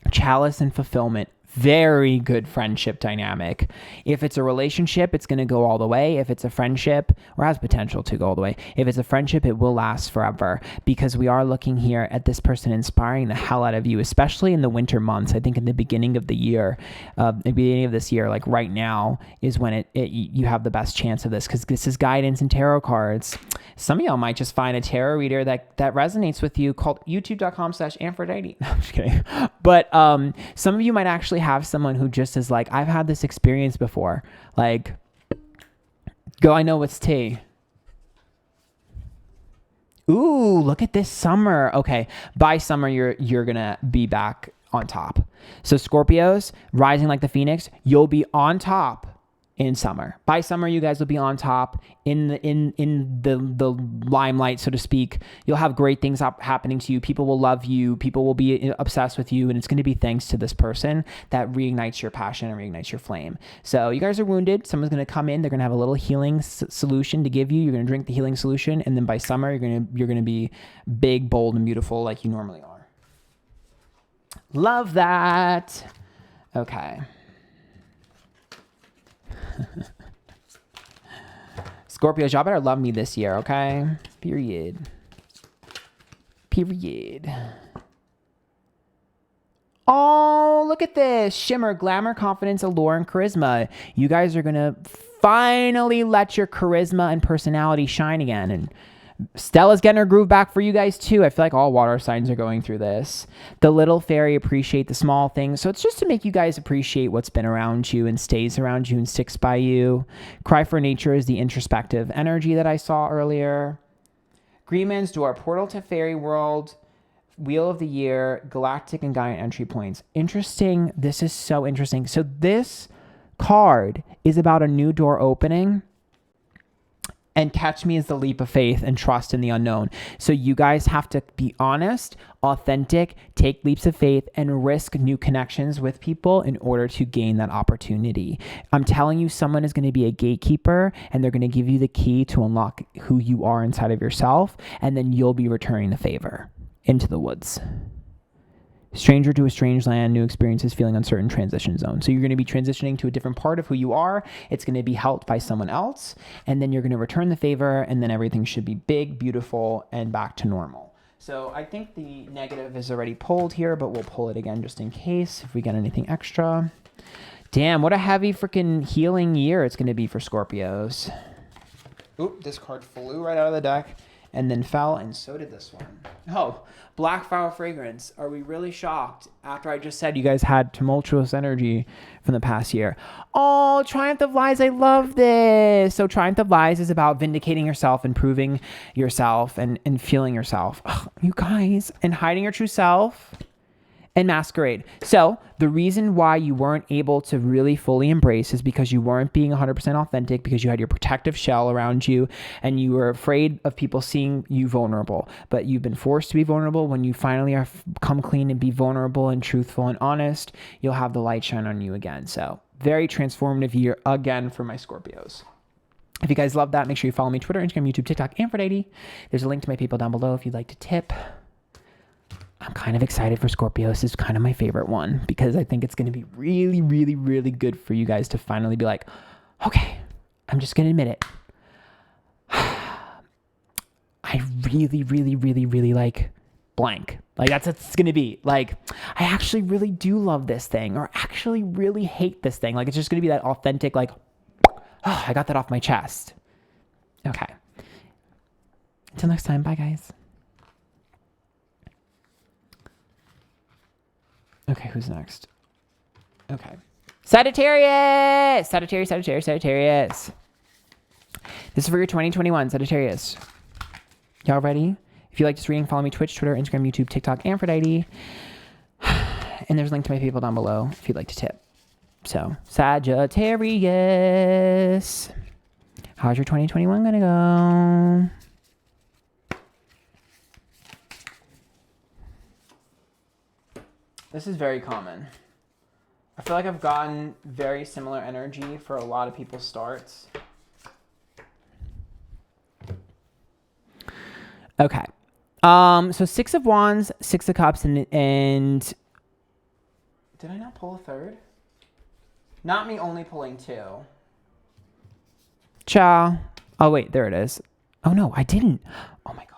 Chalice and fulfillment. Very good friendship dynamic. If it's a relationship, it's going to go all the way. If it's a friendship, or has potential to go all the way. If it's a friendship, it will last forever because we are looking here at this person inspiring the hell out of you, especially in the winter months. I think in the beginning of the year, like right now is when you have the best chance of this because this is guidance and tarot cards. Some of y'all might just find a tarot reader that resonates with you called youtube.com/Antphrodite. No, I'm just kidding. But some of you might actually have someone who just is like, I've had this experience before. Like, I know what's tea. Ooh, look at this summer. Okay, by summer, you're going to be back on top. So Scorpios, rising like the Phoenix, you'll be on top in summer. By summer, you guys will be on top in the limelight, so to speak. You'll have great things happening to you. People will love you. People will be obsessed with you. And it's going to be thanks to this person that reignites your passion and reignites your flame. So you guys are wounded. Someone's going to come in. They're going to have a little healing solution to give you. You're going to drink the healing solution. And then by summer, you're going to be big, bold, and beautiful like you normally are. Love that. Okay. Scorpios, y'all better love me this year, okay? Period. Oh, look at this. Shimmer, glamour, confidence, allure, and charisma. You guys are going to finally let your charisma and personality shine again. And Stella's getting her groove back for you guys too. I feel like all water signs are going through this. The little fairy appreciate the small things. So it's just to make you guys appreciate what's been around you and stays around you and sticks by you. Cry for nature is the introspective energy that I saw earlier. Green Man's Door, portal to fairy world, wheel of the year, galactic and Gaian entry points. Interesting. This is so interesting. So this card is about a new door opening. And catch me as the leap of faith and trust in the unknown. So you guys have to be honest, authentic, take leaps of faith, and risk new connections with people in order to gain that opportunity. I'm telling you, someone is going to be a gatekeeper, and they're going to give you the key to unlock who you are inside of yourself, and then you'll be returning the favor into the woods. Stranger to a strange land, new experiences, feeling uncertain, transition zone. So you're going to be transitioning to a different part of who you are. It's going to be helped by someone else. And then you're going to return the favor. And then everything should be big, beautiful, and back to normal. So I think the negative is already pulled here, but we'll pull it again just in case if we get anything extra. Damn, what a heavy freaking healing year it's going to be for Scorpios. Oop, this card flew right out of the deck and then fell, and so did this one. Oh, Black Flower Fragrance. Are we really shocked after I just said you guys had tumultuous energy from the past year? Oh, Triumph of Lies. I love this. So Triumph of Lies is about vindicating yourself, improving yourself, and feeling yourself. Oh, you guys, and hiding your true self and masquerade. So the reason why you weren't able to really fully embrace is because you weren't being 100% authentic, because you had your protective shell around you and you were afraid of people seeing you vulnerable. But you've been forced to be vulnerable. When you finally are come clean and be vulnerable and truthful and honest, you'll have the light shine on you again. So very transformative year again for my Scorpios. If you guys love that, make sure you follow me Twitter, Instagram, YouTube, TikTok, Antphrodite. There's a link to my PayPal down below if you'd like to tip. I'm kind of excited for Scorpios. It's kind of my favorite one because I think it's going to be really, really, really good for you guys to finally be like, okay, I'm just going to admit it. I really, really, really, really like blank. Like that's what it's going to be. Like, I actually really do love this thing or actually really hate this thing. Like, it's just going to be that authentic, like, oh, I got that off my chest. Okay. Until next time. Bye, guys. Okay, who's next? Okay. Sagittarius! Sagittarius, Sagittarius, Sagittarius. This is for your 2021, Sagittarius. Y'all ready? If you like this reading, follow me Twitch, Twitter, Instagram, YouTube, TikTok, Antphrodite. And there's a link to my PayPal down below if you'd like to tip. So, Sagittarius. How's your 2021 gonna go? This is very common. I feel like I've gotten very similar energy for a lot of people's starts. Okay. So 6 of Wands, 6 of Cups, and did I not pull a third? Not me only pulling 2. Ciao. Oh, wait, there it is. Oh, no, I didn't. Oh, my God.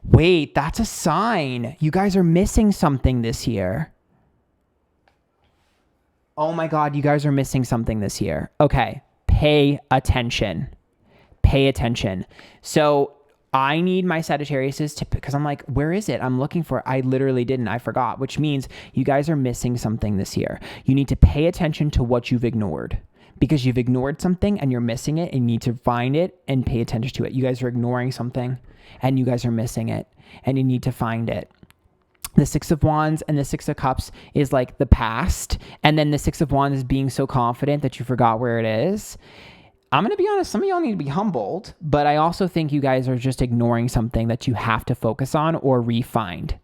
Wait, that's a sign. You guys are missing something this year. Oh my God, you guys are missing something this year. Okay, pay attention. Pay attention. So I need my Sagittariuses to, because I'm like, where is it? I'm looking for it. I literally didn't. I forgot, which means you guys are missing something this year. You need to pay attention to what you've ignored. Because you've ignored something and you're missing it and you need to find it and pay attention to it. You guys are ignoring something and you guys are missing it and you need to find it. The 6 of Wands and the 6 of Cups is like the past. And then the 6 of Wands is being so confident that you forgot where it is. I'm going to be honest, some of y'all need to be humbled, but I also think you guys are just ignoring something that you have to focus on or re-find.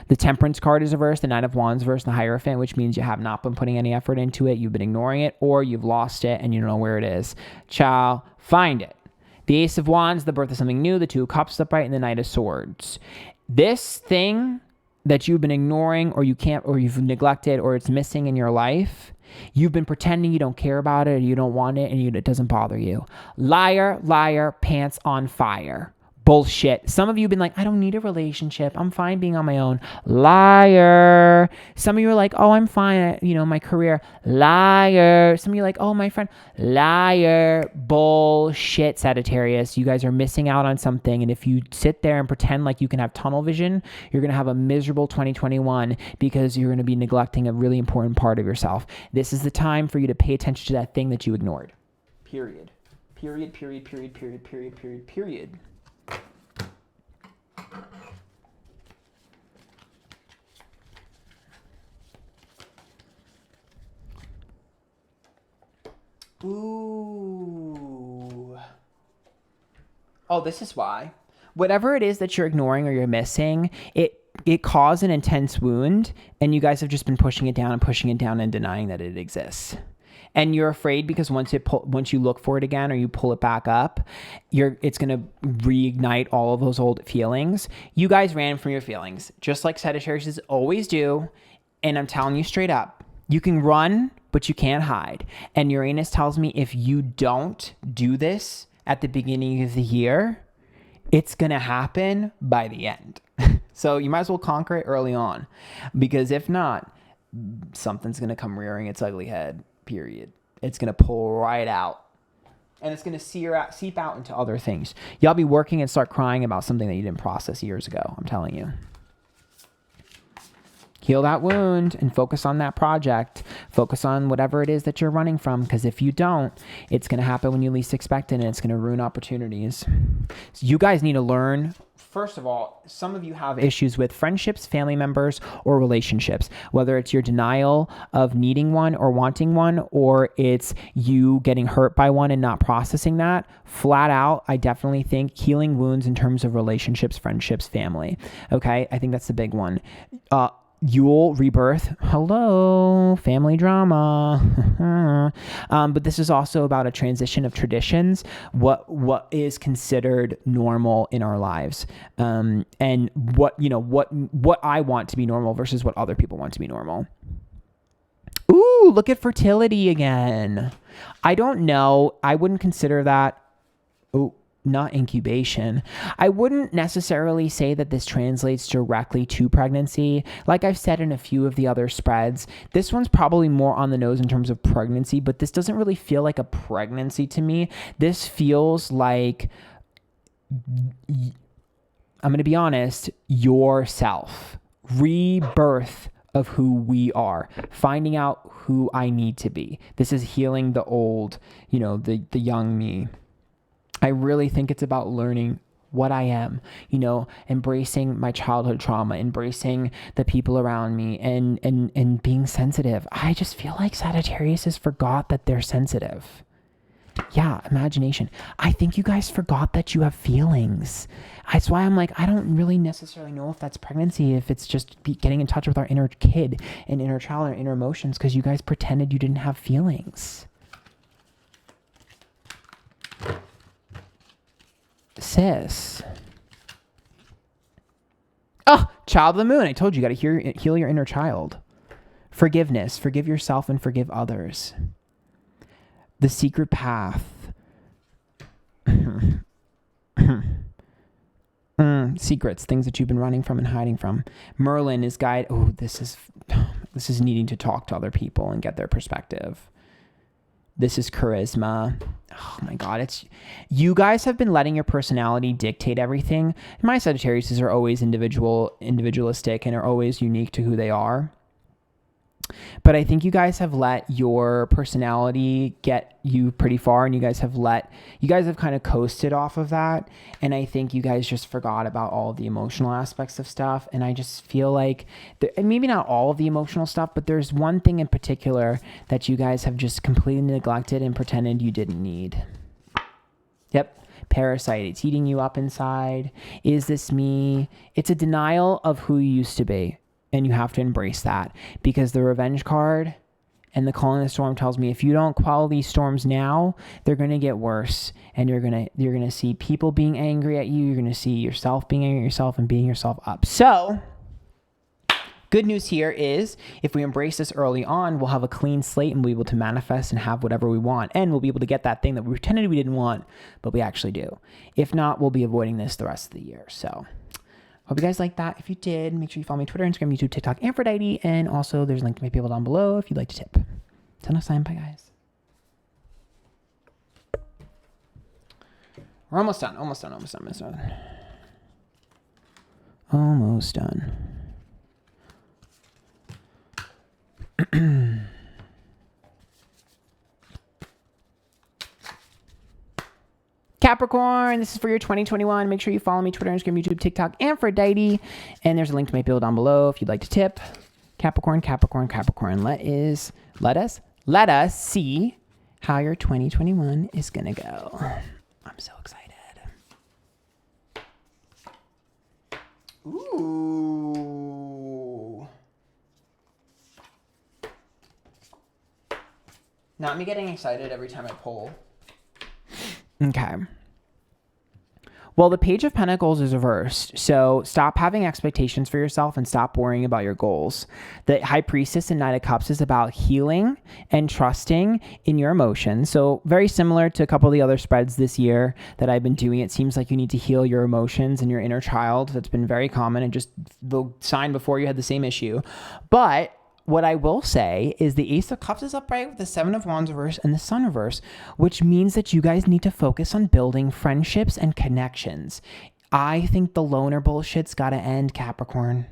The Temperance card is reversed, the 9 of Wands versus the Hierophant, which means you have not been putting any effort into it. You've been ignoring it, or you've lost it and you don't know where it is. Ciao, find it. The Ace of Wands, the birth of something new, the 2 of Cups upright, and the Knight of Swords. This thing that you've been ignoring or you can't, or you've neglected, or it's missing in your life, you've been pretending you don't care about it, or you don't want it, and it doesn't bother you. Liar, liar, pants on fire. Bullshit. Some of you have been like, I don't need a relationship. I'm fine being on my own. Liar. Some of you are like, oh, I'm fine. My career. Liar. Some of you are like, oh, my friend. Liar. Bullshit, Sagittarius. You guys are missing out on something. And if you sit there and pretend like you can have tunnel vision, you're going to have a miserable 2021 because you're going to be neglecting a really important part of yourself. This is the time for you to pay attention to that thing that you ignored. Period. Period, period, period, period, period, period, period. Ooh. Oh, this is why. Whatever it is that you're ignoring or you're missing, it caused an intense wound, and you guys have just been pushing it down and denying that it exists. And you're afraid because once you look for it again or you pull it back up, it's going to reignite all of those old feelings. You guys ran from your feelings, just like Sagittarius always do. And I'm telling you straight up, you can run, but you can't hide. And Uranus tells me if you don't do this at the beginning of the year, it's going to happen by the end. So you might as well conquer it early on, because if not, something's going to come rearing its ugly head. Period. It's going to pull right out. And it's going to seep out into other things. Y'all be working and start crying about something that you didn't process years ago. I'm telling you. Heal that wound and focus on that project. Focus on whatever it is that you're running from. Because if you don't, it's going to happen when you least expect it. And it's going to ruin opportunities. So you guys need to learn first of all, some of you have issues with friendships, family members, or relationships, whether it's your denial of needing one or wanting one, or it's you getting hurt by one and not processing that. Flat out, I definitely think healing wounds in terms of relationships, friendships, family. Okay, I think that's the big one. Yule rebirth. Hello, family drama. But this is also about a transition of traditions. What is considered normal in our lives, and what I want to be normal versus what other people want to be normal. Ooh, look at fertility again. I don't know. I wouldn't consider that. Oh, not incubation. I wouldn't necessarily say that this translates directly to pregnancy. Like I've said in a few of the other spreads, this one's probably more on the nose in terms of pregnancy, but this doesn't really feel like a pregnancy to me. This feels like, I'm going to be honest, yourself. Rebirth of who we are. Finding out who I need to be. This is healing the old, the young me. I really think it's about learning what I am, embracing my childhood trauma, embracing the people around me, and being sensitive. I just feel like Sagittarius has forgot that they're sensitive. Yeah, imagination. I think you guys forgot that you have feelings. That's why I'm like, I don't really necessarily know if that's pregnancy, if it's just getting in touch with our inner kid and inner child and inner emotions, because you guys pretended you didn't have feelings. Sis. Oh, child of the moon. I told you, you got to heal your inner child. Forgiveness. Forgive yourself and forgive others. The secret path. Secrets. Things that you've been running from and hiding from. Merlin is guide. Oh, this is needing to talk to other people and get their perspective. This is charisma. Oh my God. You guys have been letting your personality dictate everything. My Sagittariuses are always individualistic and are always unique to who they are. But I think you guys have let your personality get you pretty far, and you guys have kind of coasted off of that. And I think you guys just forgot about all of the emotional aspects of stuff. And I just feel like, and maybe not all of the emotional stuff, but there's one thing in particular that you guys have just completely neglected and pretended you didn't need. Yep. Parasite. It's eating you up inside. Is this me? It's a denial of who you used to be. And you have to embrace that, because the revenge card and the calling the storm tells me if you don't quell these storms now, they're going to get worse. And you're going to see people being angry at you. You're going to see yourself being angry at yourself and beating yourself up. So good news here is if we embrace this early on, we'll have a clean slate and we'll be able to manifest and have whatever we want. And we'll be able to get that thing that we pretended we didn't want, but we actually do. If not, we'll be avoiding this the rest of the year. So hope you guys like that. If you did, make sure you follow me Twitter, Instagram, YouTube, TikTok, Antphrodite. And also there's a link to my people down below if you'd like to tip. Until next time, bye guys. We're almost done. Almost done. Capricorn, this is for your 2021. Make sure you follow me Twitter, Instagram, YouTube, TikTok, Antphrodite. And there's a link to my bill down below if you'd like to tip. Capricorn. Let us see how your 2021 is going to go. I'm so excited. Ooh. Not me getting excited every time I pull. Okay. Well, the Page of Pentacles is reversed, so stop having expectations for yourself and stop worrying about your goals. The High Priestess and Knight of Cups is about healing and trusting in your emotions. So very similar to a couple of the other spreads this year that I've been doing. It seems like you need to heal your emotions and your inner child. That's been very common, and just the sign before you had the same issue. But what I will say is the Ace of Cups is upright with the Seven of Wands reverse and the Sun reverse, which means that you guys need to focus on building friendships and connections. I think the loner bullshit's got to end, Capricorn.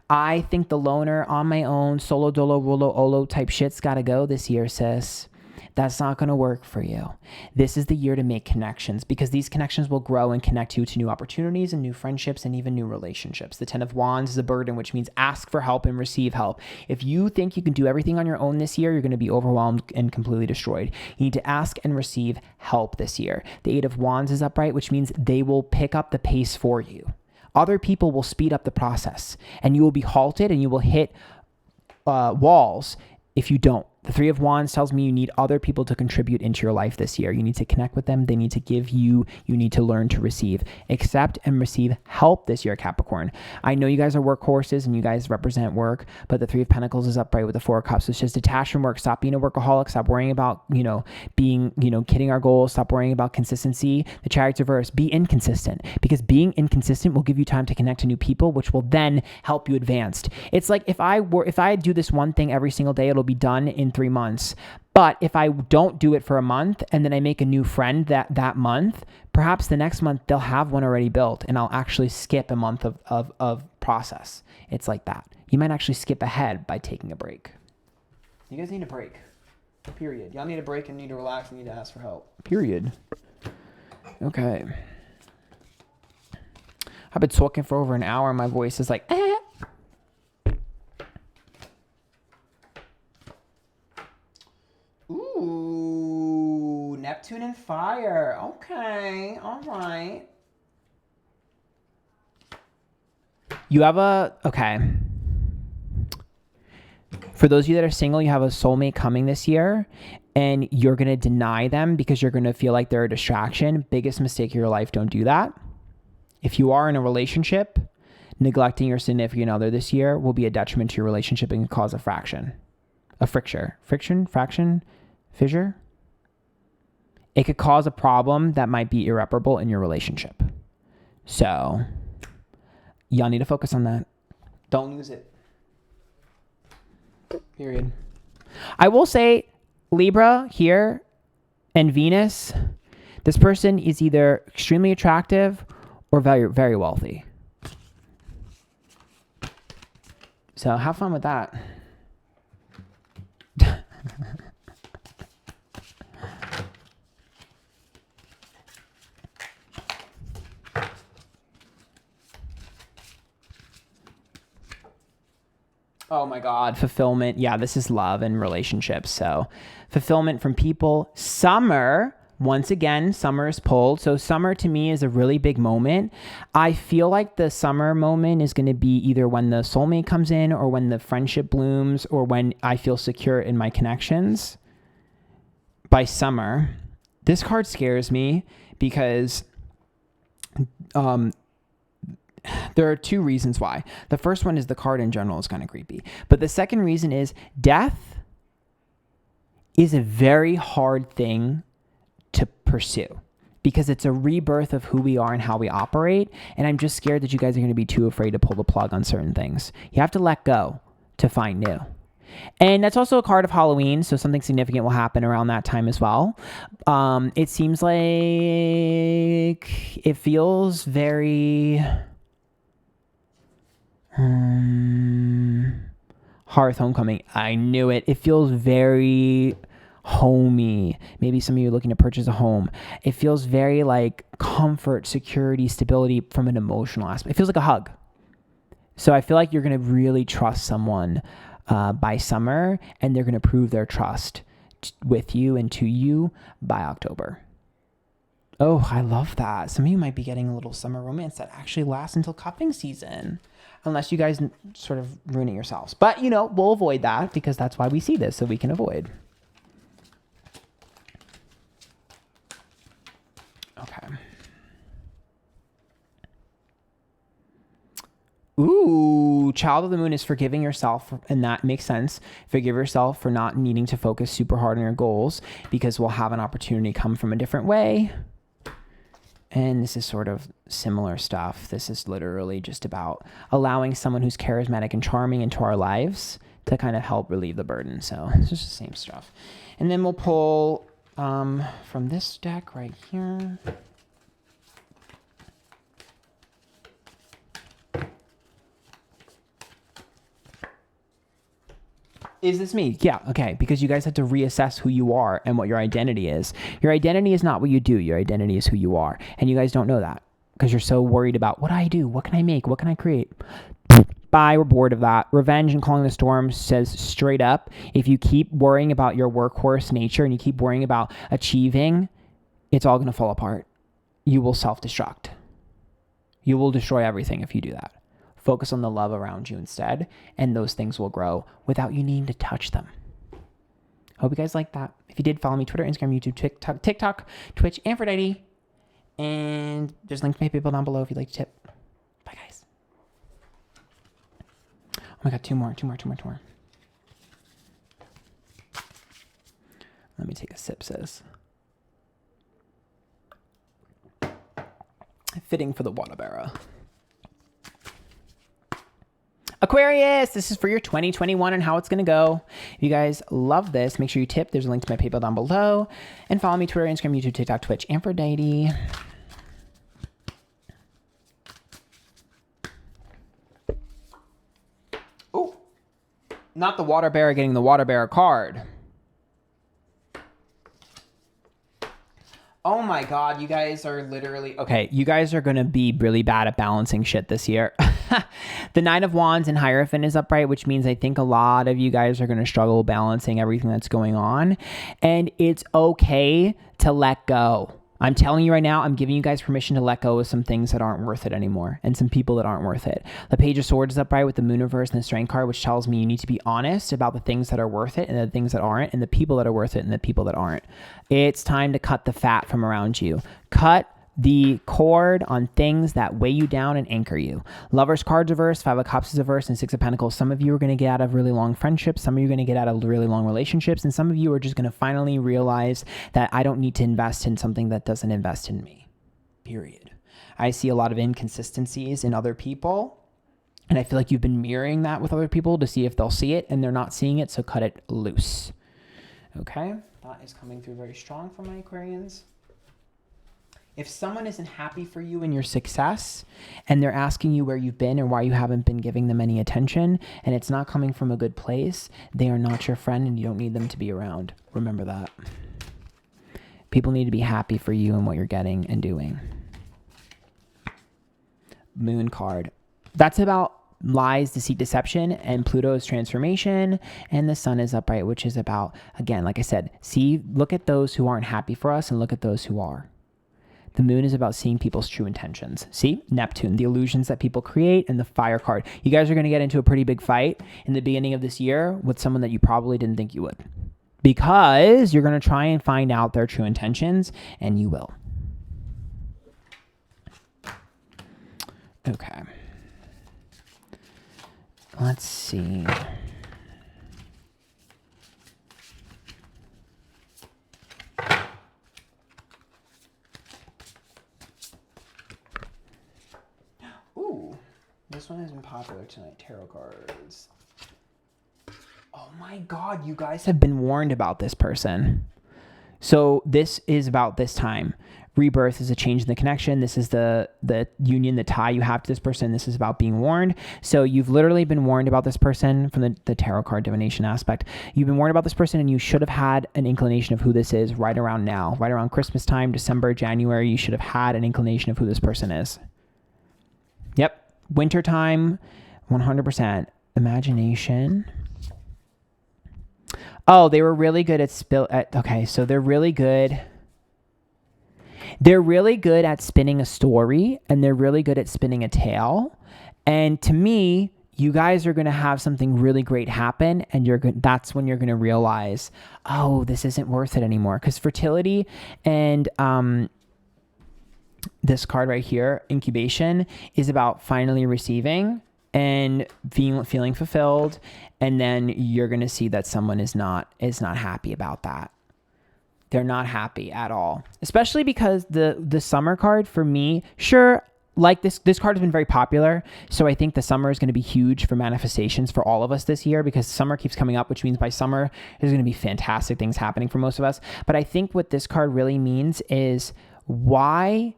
I think the loner on my own, solo dolo rolo olo type shit's got to go this year, sis. That's not going to work for you. This is the year to make connections, because these connections will grow and connect you to new opportunities and new friendships and even new relationships. The 10 of Wands is a burden, which means ask for help and receive help. If you think you can do everything on your own this year, you're going to be overwhelmed and completely destroyed. You need to ask and receive help this year. The 8 of Wands is upright, which means they will pick up the pace for you. Other people will speed up the process, and you will be halted and you will hit walls if you don't. The 3 of Wands tells me you need other people to contribute into your life this year. You need to connect with them. They need to give you. You need to learn to receive. Accept and receive help this year, Capricorn. I know you guys are workhorses and you guys represent work, but the 3 of Pentacles is upright with the 4 of Cups. It's just detach from work. Stop being a workaholic. Stop worrying about, being, hitting our goals. Stop worrying about consistency. The Chariot's reverse. Be inconsistent, because being inconsistent will give you time to connect to new people, which will then help you advance. It's like if I do this one thing every single day, it'll be done in 3 months. But if I don't do it for a month and then I make a new friend that month, perhaps the next month they'll have one already built and I'll actually skip a month of process. It's like that. You might actually skip ahead by taking a break. You guys need a break. Period. Y'all need a break and need to relax and need to ask for help. Period. Okay. I've been talking for over an hour and my voice is like, Ooh, Neptune and fire. Okay, all right. You have okay. For those of you that are single, you have a soulmate coming this year, and you're going to deny them because you're going to feel like they're a distraction. Biggest mistake of your life. Don't do that. If you are in a relationship, neglecting your significant other this year will be a detriment to your relationship and can cause a fissure. It could cause a problem that might be irreparable in your relationship. So y'all need to focus on that. Don't lose it. Period. I will say Libra here and Venus, this person is either extremely attractive or very, very wealthy. So have fun with that. Oh my God, fulfillment. Yeah, this is love and relationships. So fulfillment from people. Summer, once again, summer is pulled. So summer to me is a really big moment. I feel like the summer moment is going to be either when the soulmate comes in or when the friendship blooms or when I feel secure in my connections. By summer, this card scares me because there are 2 reasons why. The first one is the card in general is kind of creepy. But the second reason is death is a very hard thing to pursue because it's a rebirth of who we are and how we operate. And I'm just scared that you guys are going to be too afraid to pull the plug on certain things. You have to let go to find new. And that's also a card of Halloween, so something significant will happen around that time as well. It seems like it feels very Hearth Homecoming. I knew it. It feels very homey. Maybe some of you are looking to purchase a home. It feels very like comfort, security, stability from an emotional aspect. It feels like a hug. So I feel like you're going to really trust someone by summer, and they're going to prove their trust with you and to you by October. Oh, I love that. Some of you might be getting a little summer romance that actually lasts until cuffing season. Unless you guys sort of ruin it yourselves. But, we'll avoid that because that's why we see this, so we can avoid. Okay. Ooh, Child of the Moon is forgiving yourself, and that makes sense. Forgive yourself for not needing to focus super hard on your goals because we'll have an opportunity come from a different way. And this is sort of similar stuff. This is literally just about allowing someone who's charismatic and charming into our lives to kind of help relieve the burden. So it's just the same stuff. And then we'll pull from this deck right here. Is this me? Yeah, okay. Because you guys have to reassess who you are and what your identity is. Your identity is not what you do. Your identity is who you are. And you guys don't know that because you're so worried about what do I do? What can I make? What can I create? Bye, we're bored of that. Revenge and Calling the Storm says straight up, if you keep worrying about your workhorse nature and you keep worrying about achieving, it's all going to fall apart. You will self-destruct. You will destroy everything if you do that. Focus on the love around you instead, and those things will grow without you needing to touch them. Hope you guys like that. If you did, follow me Twitter, Instagram, YouTube, TikTok, Twitch, Antphrodite. And there's links to my PayPal down below if you'd like to tip. Bye, guys. Oh my God, two more. Let me take a sip, sis. Fitting for the water bearer. Aquarius, this is for your 2021 and how it's going to go. If you guys love this, make sure you tip. There's a link to my PayPal down below. And follow me Twitter, Instagram, YouTube, TikTok, Twitch, Antphrodite. Oh, not the water bearer getting the water bearer card. Oh my God, you guys are literally... Okay, you guys are going to be really bad at balancing shit this year. The Nine of Wands and Hierophant is upright, which means I think a lot of you guys are going to struggle balancing everything that's going on. And it's okay to let go. I'm telling you right now, I'm giving you guys permission to let go of some things that aren't worth it anymore and some people that aren't worth it. The Page of Swords is upright with the Moon reverse and the Strength card, which tells me you need to be honest about the things that are worth it and the things that aren't, and the people that are worth it and the people that aren't. It's time to cut the fat from around you. Cut the cord on things that weigh you down and anchor you. Lovers card's reverse, Five of Cups is reverse, and Six of Pentacles. Some of you are going to get out of really long friendships. Some of you are going to get out of really long relationships. And some of you are just going to finally realize that I don't need to invest in something that doesn't invest in me. Period. I see a lot of inconsistencies in other people. And I feel like you've been mirroring that with other people to see if they'll see it, and they're not seeing it. So cut it loose. Okay. That is coming through very strong for my Aquarians. If someone isn't happy for you and your success and they're asking you where you've been or why you haven't been giving them any attention and it's not coming from a good place, they are not your friend and you don't need them to be around. Remember that. People need to be happy for you and what you're getting and doing. Moon card. That's about lies, deceit, deception, and Pluto's transformation, and the Sun is upright, which is about, again, like I said, look at those who aren't happy for us and look at those who are. The Moon is about seeing people's true intentions. See? Neptune, the illusions that people create, and the Fire card. You guys are going to get into a pretty big fight in the beginning of this year with someone that you probably didn't think you would. Because you're going to try and find out their true intentions, and you will. Okay. Let's see. Ooh, this one has been popular tonight. Tarot cards. Oh my God, you guys have been warned about this person. So this is about this time. Rebirth is a change in the connection. This is the union, the tie you have to this person. This is about being warned. So you've literally been warned about this person from the tarot card divination aspect. You've been warned about this person and you should have had an inclination of who this is right around now. Right around Christmas time, December, January, you should have had an inclination of who this person is. Yep. Wintertime, 100%. Imagination. Oh, they were really good at okay, so they're really good. They're really good at spinning a story, and they're really good at spinning a tale. And to me, you guys are going to have something really great happen, and that's when you're going to realize, oh, this isn't worth it anymore. Because fertility and this card right here, incubation, is about finally receiving and feeling fulfilled, and then you're going to see that someone is not happy about that. They're not happy at all, especially because the summer card for me, sure, like this card has been very popular. So I think the summer is going to be huge for manifestations for all of us this year because summer keeps coming up, which means by summer there's going to be fantastic things happening for most of us. But I think what this card really means is why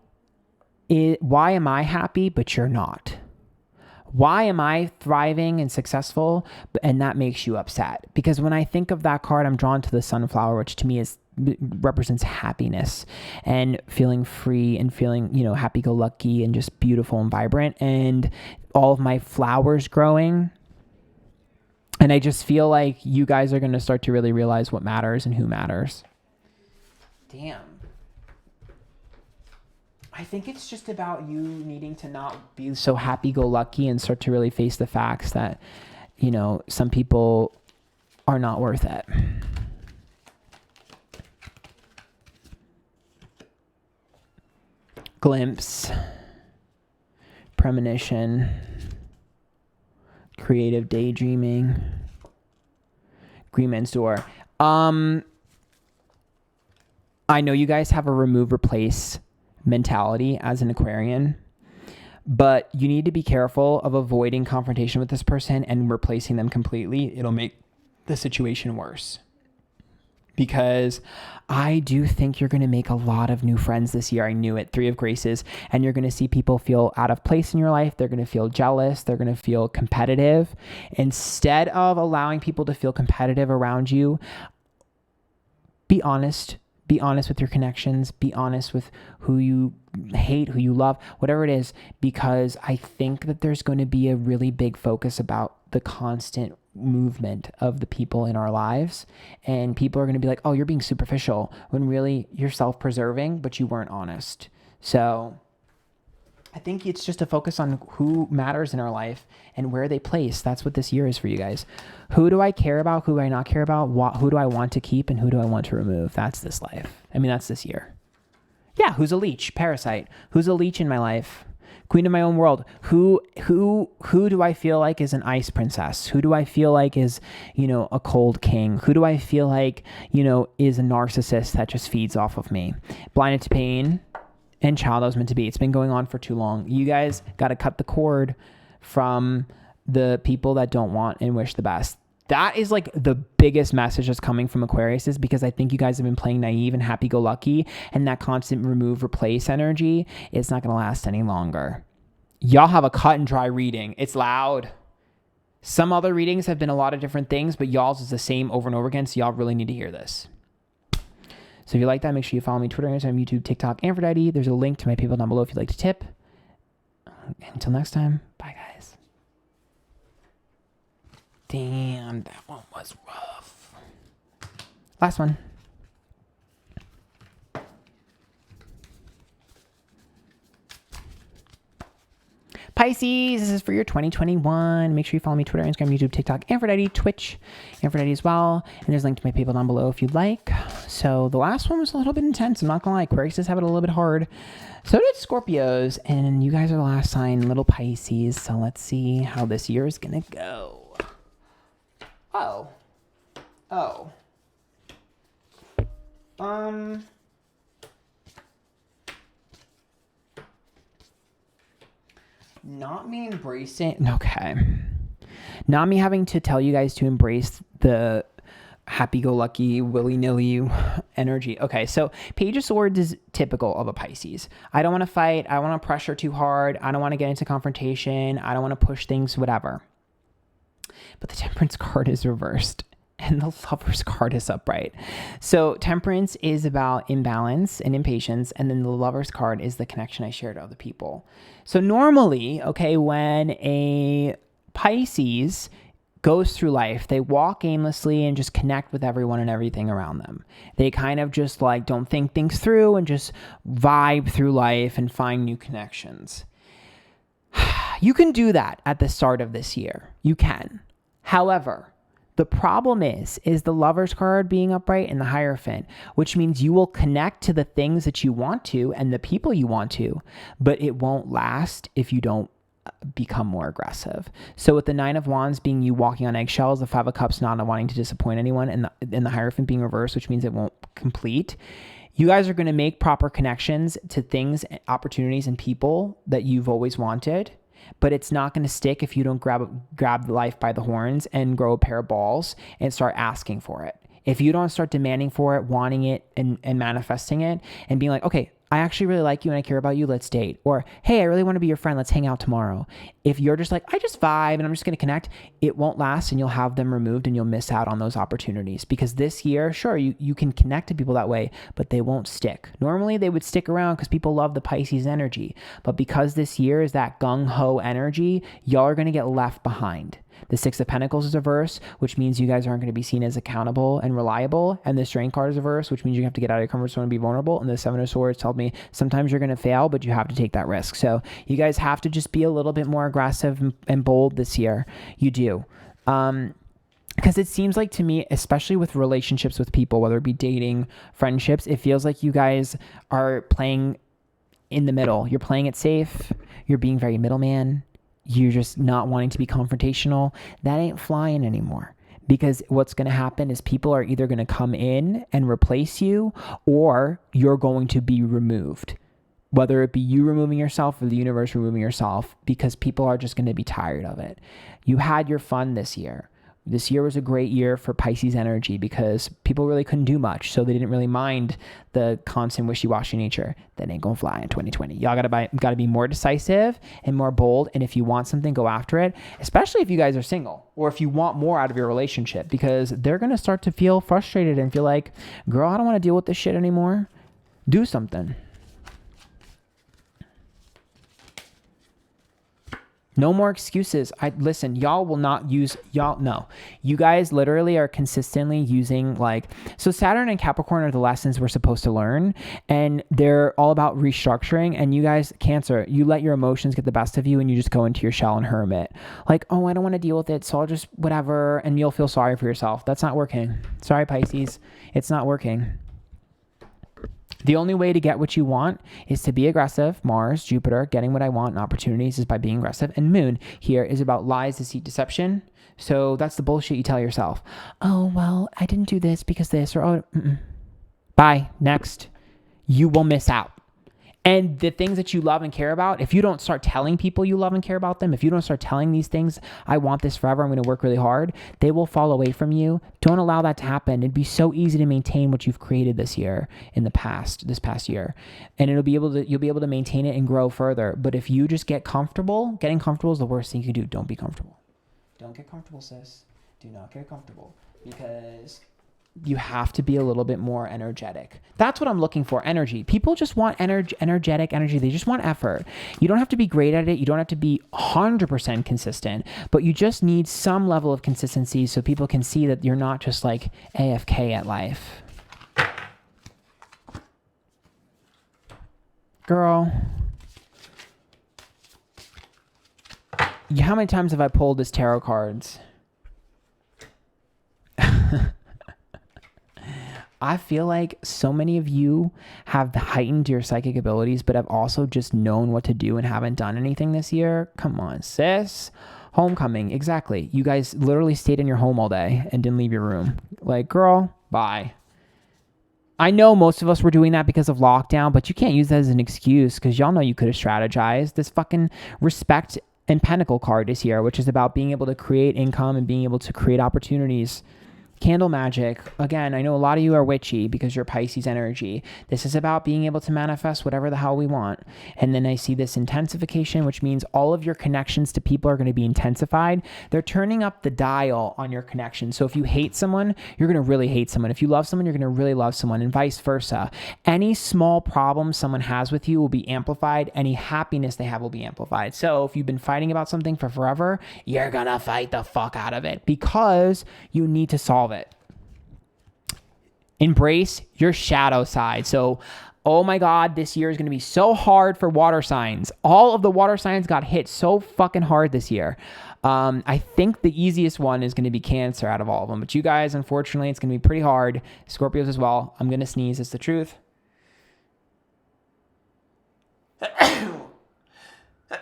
am I happy, but you're not? Why am I thriving and successful? And that makes you upset. Because when I think of that card, I'm drawn to the sunflower, which to me represents happiness and feeling free and feeling, happy-go-lucky and just beautiful and vibrant, and all of my flowers growing. And I just feel like you guys are going to start to really realize what matters and who matters. Damn. I think it's just about you needing to not be so happy-go-lucky and start to really face the facts that, some people are not worth it. Glimpse, premonition, creative daydreaming, Green Man's Door. I know you guys have a remove, replace mentality as an Aquarian, but you need to be careful of avoiding confrontation with this person and replacing them completely. It'll make the situation worse. Because I do think you're going to make a lot of new friends this year. I knew it. 3 of Graces. And you're going to see people feel out of place in your life. They're going to feel jealous. They're going to feel competitive. Instead of allowing people to feel competitive around you, be honest. Be honest with your connections. Be honest with who you hate, who you love, whatever it is. Because I think that there's going to be a really big focus about the constant movement of the people in our lives, and people are going to be like, oh, you're being superficial, when really you're self-preserving, but you weren't honest. So I think it's just a focus on who matters in our life and where they place. That's what this year is for you guys. Who do I care about? Who do I not care about? Who do I want to keep and who do I want to remove? That's this life. That's this year. Yeah. Who's a leech? Parasite. Who's a leech in my life? Queen of my own world. Who do I feel like is an ice princess? Who do I feel like is, a cold king? Who do I feel like, is a narcissist that just feeds off of me? Blinded to pain and child I was meant to be. It's been going on for too long. You guys got to cut the cord from the people that don't want and wish the best. That is like the biggest message that's coming from Aquarius, is because I think you guys have been playing naive and happy-go-lucky, and that constant remove, replace energy, it's not going to last any longer. Y'all have a cut and dry reading. It's loud. Some other readings have been a lot of different things, but y'all's is the same over and over again, so y'all really need to hear this. So if you like that, make sure you follow me Twitter, Instagram, YouTube, TikTok, Antphrodite. There's a link to my PayPal down below if you'd like to tip. Until next time, bye guys. Damn, that one was rough. Last one. Pisces, this is for your 2021. Make sure you follow me Twitter, Instagram, YouTube, TikTok, Antphrodite, Twitch, Antphrodite as well. And there's a link to my PayPal down below if you'd like. So the last one was a little bit intense. I'm not going to lie. Aquarius have it a little bit hard. So did Scorpios. And you guys are the last sign, little Pisces. So let's see how this year is going to go. Oh. Not me embracing. Okay. Not me having to tell you guys to embrace the happy-go-lucky, willy-nilly energy. Okay, so Page of Swords is typical of a Pisces. I don't want to fight. I don't want to pressure too hard. I don't want to get into confrontation. I don't want to push things, whatever. But the Temperance card is reversed and the Lover's card is upright. So Temperance is about imbalance and impatience, and then the Lover's card is the connection I share to other people. So normally, okay, when a Pisces goes through life, they walk aimlessly and just connect with everyone and everything around them. They kind of just like don't think things through and just vibe through life and find new connections. You can do that at the start of this year. You can. However, the problem is the Lover's card being upright and the Hierophant, which means you will connect to the things that you want to and the people you want to, but it won't last if you don't become more aggressive. So with the Nine of Wands being you walking on eggshells, the Five of Cups not wanting to disappoint anyone, and the Hierophant being reversed, which means it won't complete, you guys are going to make proper connections to things, opportunities, and people that you've always wanted. But it's not going to stick if you don't grab life by the horns and grow a pair of balls and start asking for it. If you don't start demanding for it, wanting it, and manifesting it, and being like, okay, I actually really like you and I care about you, let's date. Or, hey, I really want to be your friend, let's hang out tomorrow. If you're just like, I just vibe and I'm just going to connect, it won't last and you'll have them removed and you'll miss out on those opportunities. Because this year, sure, you can connect to people that way, but they won't stick. Normally they would stick around because people love the Pisces energy. But because this year is that gung-ho energy, y'all are going to get left behind. The Six of Pentacles is reverse, which means you guys aren't going to be seen as accountable and reliable. And the Strength card is reverse, which means you have to get out of your comfort zone and be vulnerable. And the Seven of Swords told me sometimes you're going to fail, but you have to take that risk. So you guys have to just be a little bit more aggressive and bold this year. You do. Because it seems like to me, especially with relationships with people, whether it be dating, friendships, it feels like you guys are playing in the middle. You're playing it safe. You're being very middleman. You're just not wanting to be confrontational. That ain't flying anymore. Because what's going to happen is people are either going to come in and replace you or you're going to be removed. Whether it be you removing yourself or the universe removing yourself, because people are just going to be tired of it. You had your fun this year. This year was a great year for Pisces energy because people really couldn't do much. So they didn't really mind the constant wishy-washy nature. That ain't gonna fly in 2020. Y'all gotta be more decisive and more bold. And if you want something, go after it, especially if you guys are single or if you want more out of your relationship, because they're gonna start to feel frustrated and feel like, girl, I don't want to deal with this shit anymore. Do something. No more excuses. Listen, y'all will not use, no. You guys literally are consistently using so Saturn and Capricorn are the lessons we're supposed to learn, and they're all about restructuring. And you guys, Cancer, you let your emotions get the best of you and you just go into your shell and hermit. Like, oh, I don't want to deal with it, so I'll just whatever, and you'll feel sorry for yourself. That's not working. Sorry, Pisces. It's not working. The only way to get what you want is to be aggressive. Mars, Jupiter, getting what I want and opportunities is by being aggressive. And Moon here is about lies, deceit, deception. So that's the bullshit you tell yourself. Oh, well, I didn't do this because this or Bye. Next. You will miss out. And the things that you love and care about, if you don't start telling people you love and care about them, if you don't start telling these things, I want this forever, I'm going to work really hard, they will fall away from you. Don't allow that to happen. It'd be so easy to maintain what you've created this past year. And you'll be able to maintain it and grow further. But if you just get comfortable, getting comfortable is the worst thing you can do. Don't be comfortable. Don't get comfortable, sis. Do not get comfortable, because you have to be a little bit more energetic. That's what I'm looking for, energy. People just want energetic energy. They just want effort. You don't have to be great at it. You don't have to be 100% consistent, but you just need some level of consistency so people can see that you're not just like AFK at life. Girl, how many times have I pulled this tarot cards? I feel like so many of you have heightened your psychic abilities, but have also just known what to do and haven't done anything this year. Come on, sis. Homecoming, exactly. You guys literally stayed in your home all day and didn't leave your room. Like, girl, bye. I know most of us were doing that because of lockdown, but you can't use that as an excuse because y'all know you could have strategized. This fucking Respect and Pentacle card is here, which is about being able to create income and being able to create opportunities. Candle magic. Again, I know a lot of you are witchy because you're Pisces energy. This is about being able to manifest whatever the hell we want. And then I see this intensification, which means all of your connections to people are going to be intensified. They're turning up the dial on your connection. So if you hate someone, you're going to really hate someone. If you love someone, you're going to really love someone, and vice versa. Any small problem someone has with you will be amplified. Any happiness they have will be amplified. So if you've been fighting about something for forever, you're going to fight the fuck out of it because you need to solve it. Embrace your shadow side. So, oh my God, this year is going to be so hard for water signs. All of the water signs got hit so fucking hard this year. I think the easiest one is going to be Cancer out of all of them. But you guys, unfortunately, it's going to be pretty hard. Scorpios as well. I'm going to sneeze. It's the truth.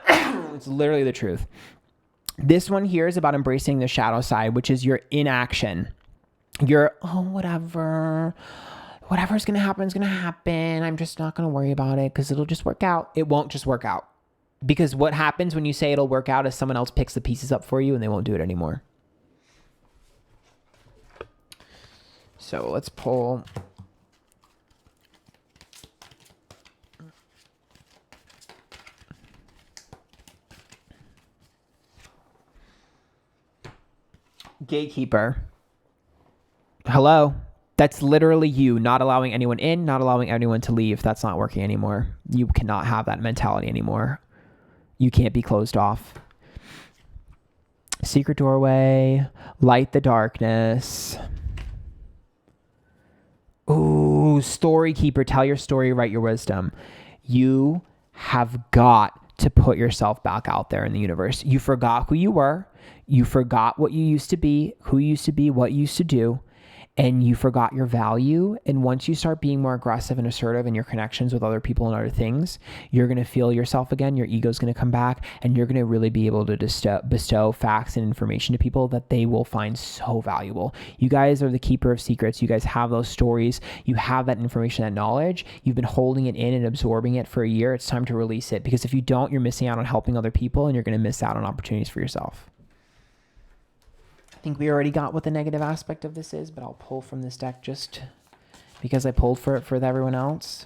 It's literally the truth. This one here is about embracing the shadow side, which is your inaction. You're, whatever's going to happen is going to happen. I'm just not going to worry about it because it'll just work out. It won't just work out. Because what happens when you say it'll work out is someone else picks the pieces up for you and they won't do it anymore. So let's pull. Gatekeeper. Hello? That's literally you not allowing anyone in, not allowing anyone to leave. That's not working anymore. You cannot have that mentality anymore. You can't be closed off. Secret doorway, light the darkness. Ooh, story keeper, tell your story, write your wisdom. You have got to put yourself back out there in the universe. You forgot who you were. You forgot what you used to be, who you used to be, what you used to do. And you forgot your value. And once you start being more aggressive and assertive in your connections with other people and other things, you're going to feel yourself again. Your ego's going to come back, and you're going to really be able to bestow facts and information to people that they will find so valuable. You guys are the keeper of secrets. You guys have those stories. You have that information, that knowledge. You've been holding it in and absorbing it for a year. It's time to release it, because if you don't, you're missing out on helping other people, and you're going to miss out on opportunities for yourself. I think we already got what the negative aspect of this is, but I'll pull from this deck just because I pulled for it for everyone else.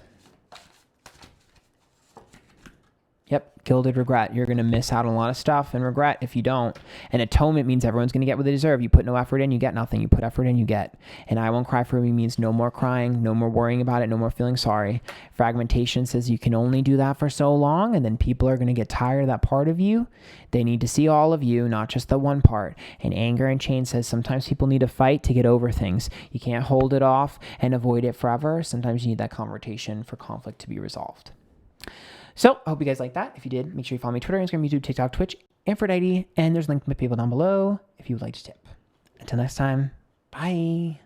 Yep, gilded regret. You're going to miss out on a lot of stuff and regret if you don't. And atonement means everyone's going to get what they deserve. You put no effort in, you get nothing. You put effort in, you get. And I won't cry for me means no more crying, no more worrying about it, no more feeling sorry. Fragmentation says you can only do that for so long, and then people are going to get tired of that part of you. They need to see all of you, not just the one part. And anger and change says sometimes people need to fight to get over things. You can't hold it off and avoid it forever. Sometimes you need that confrontation for conflict to be resolved. So I hope you guys like that. If you did, make sure you follow me Twitter, Instagram, YouTube, TikTok, Twitch, Antphrodite, and there's a link to my people down below if you would like to tip. Until next time, bye.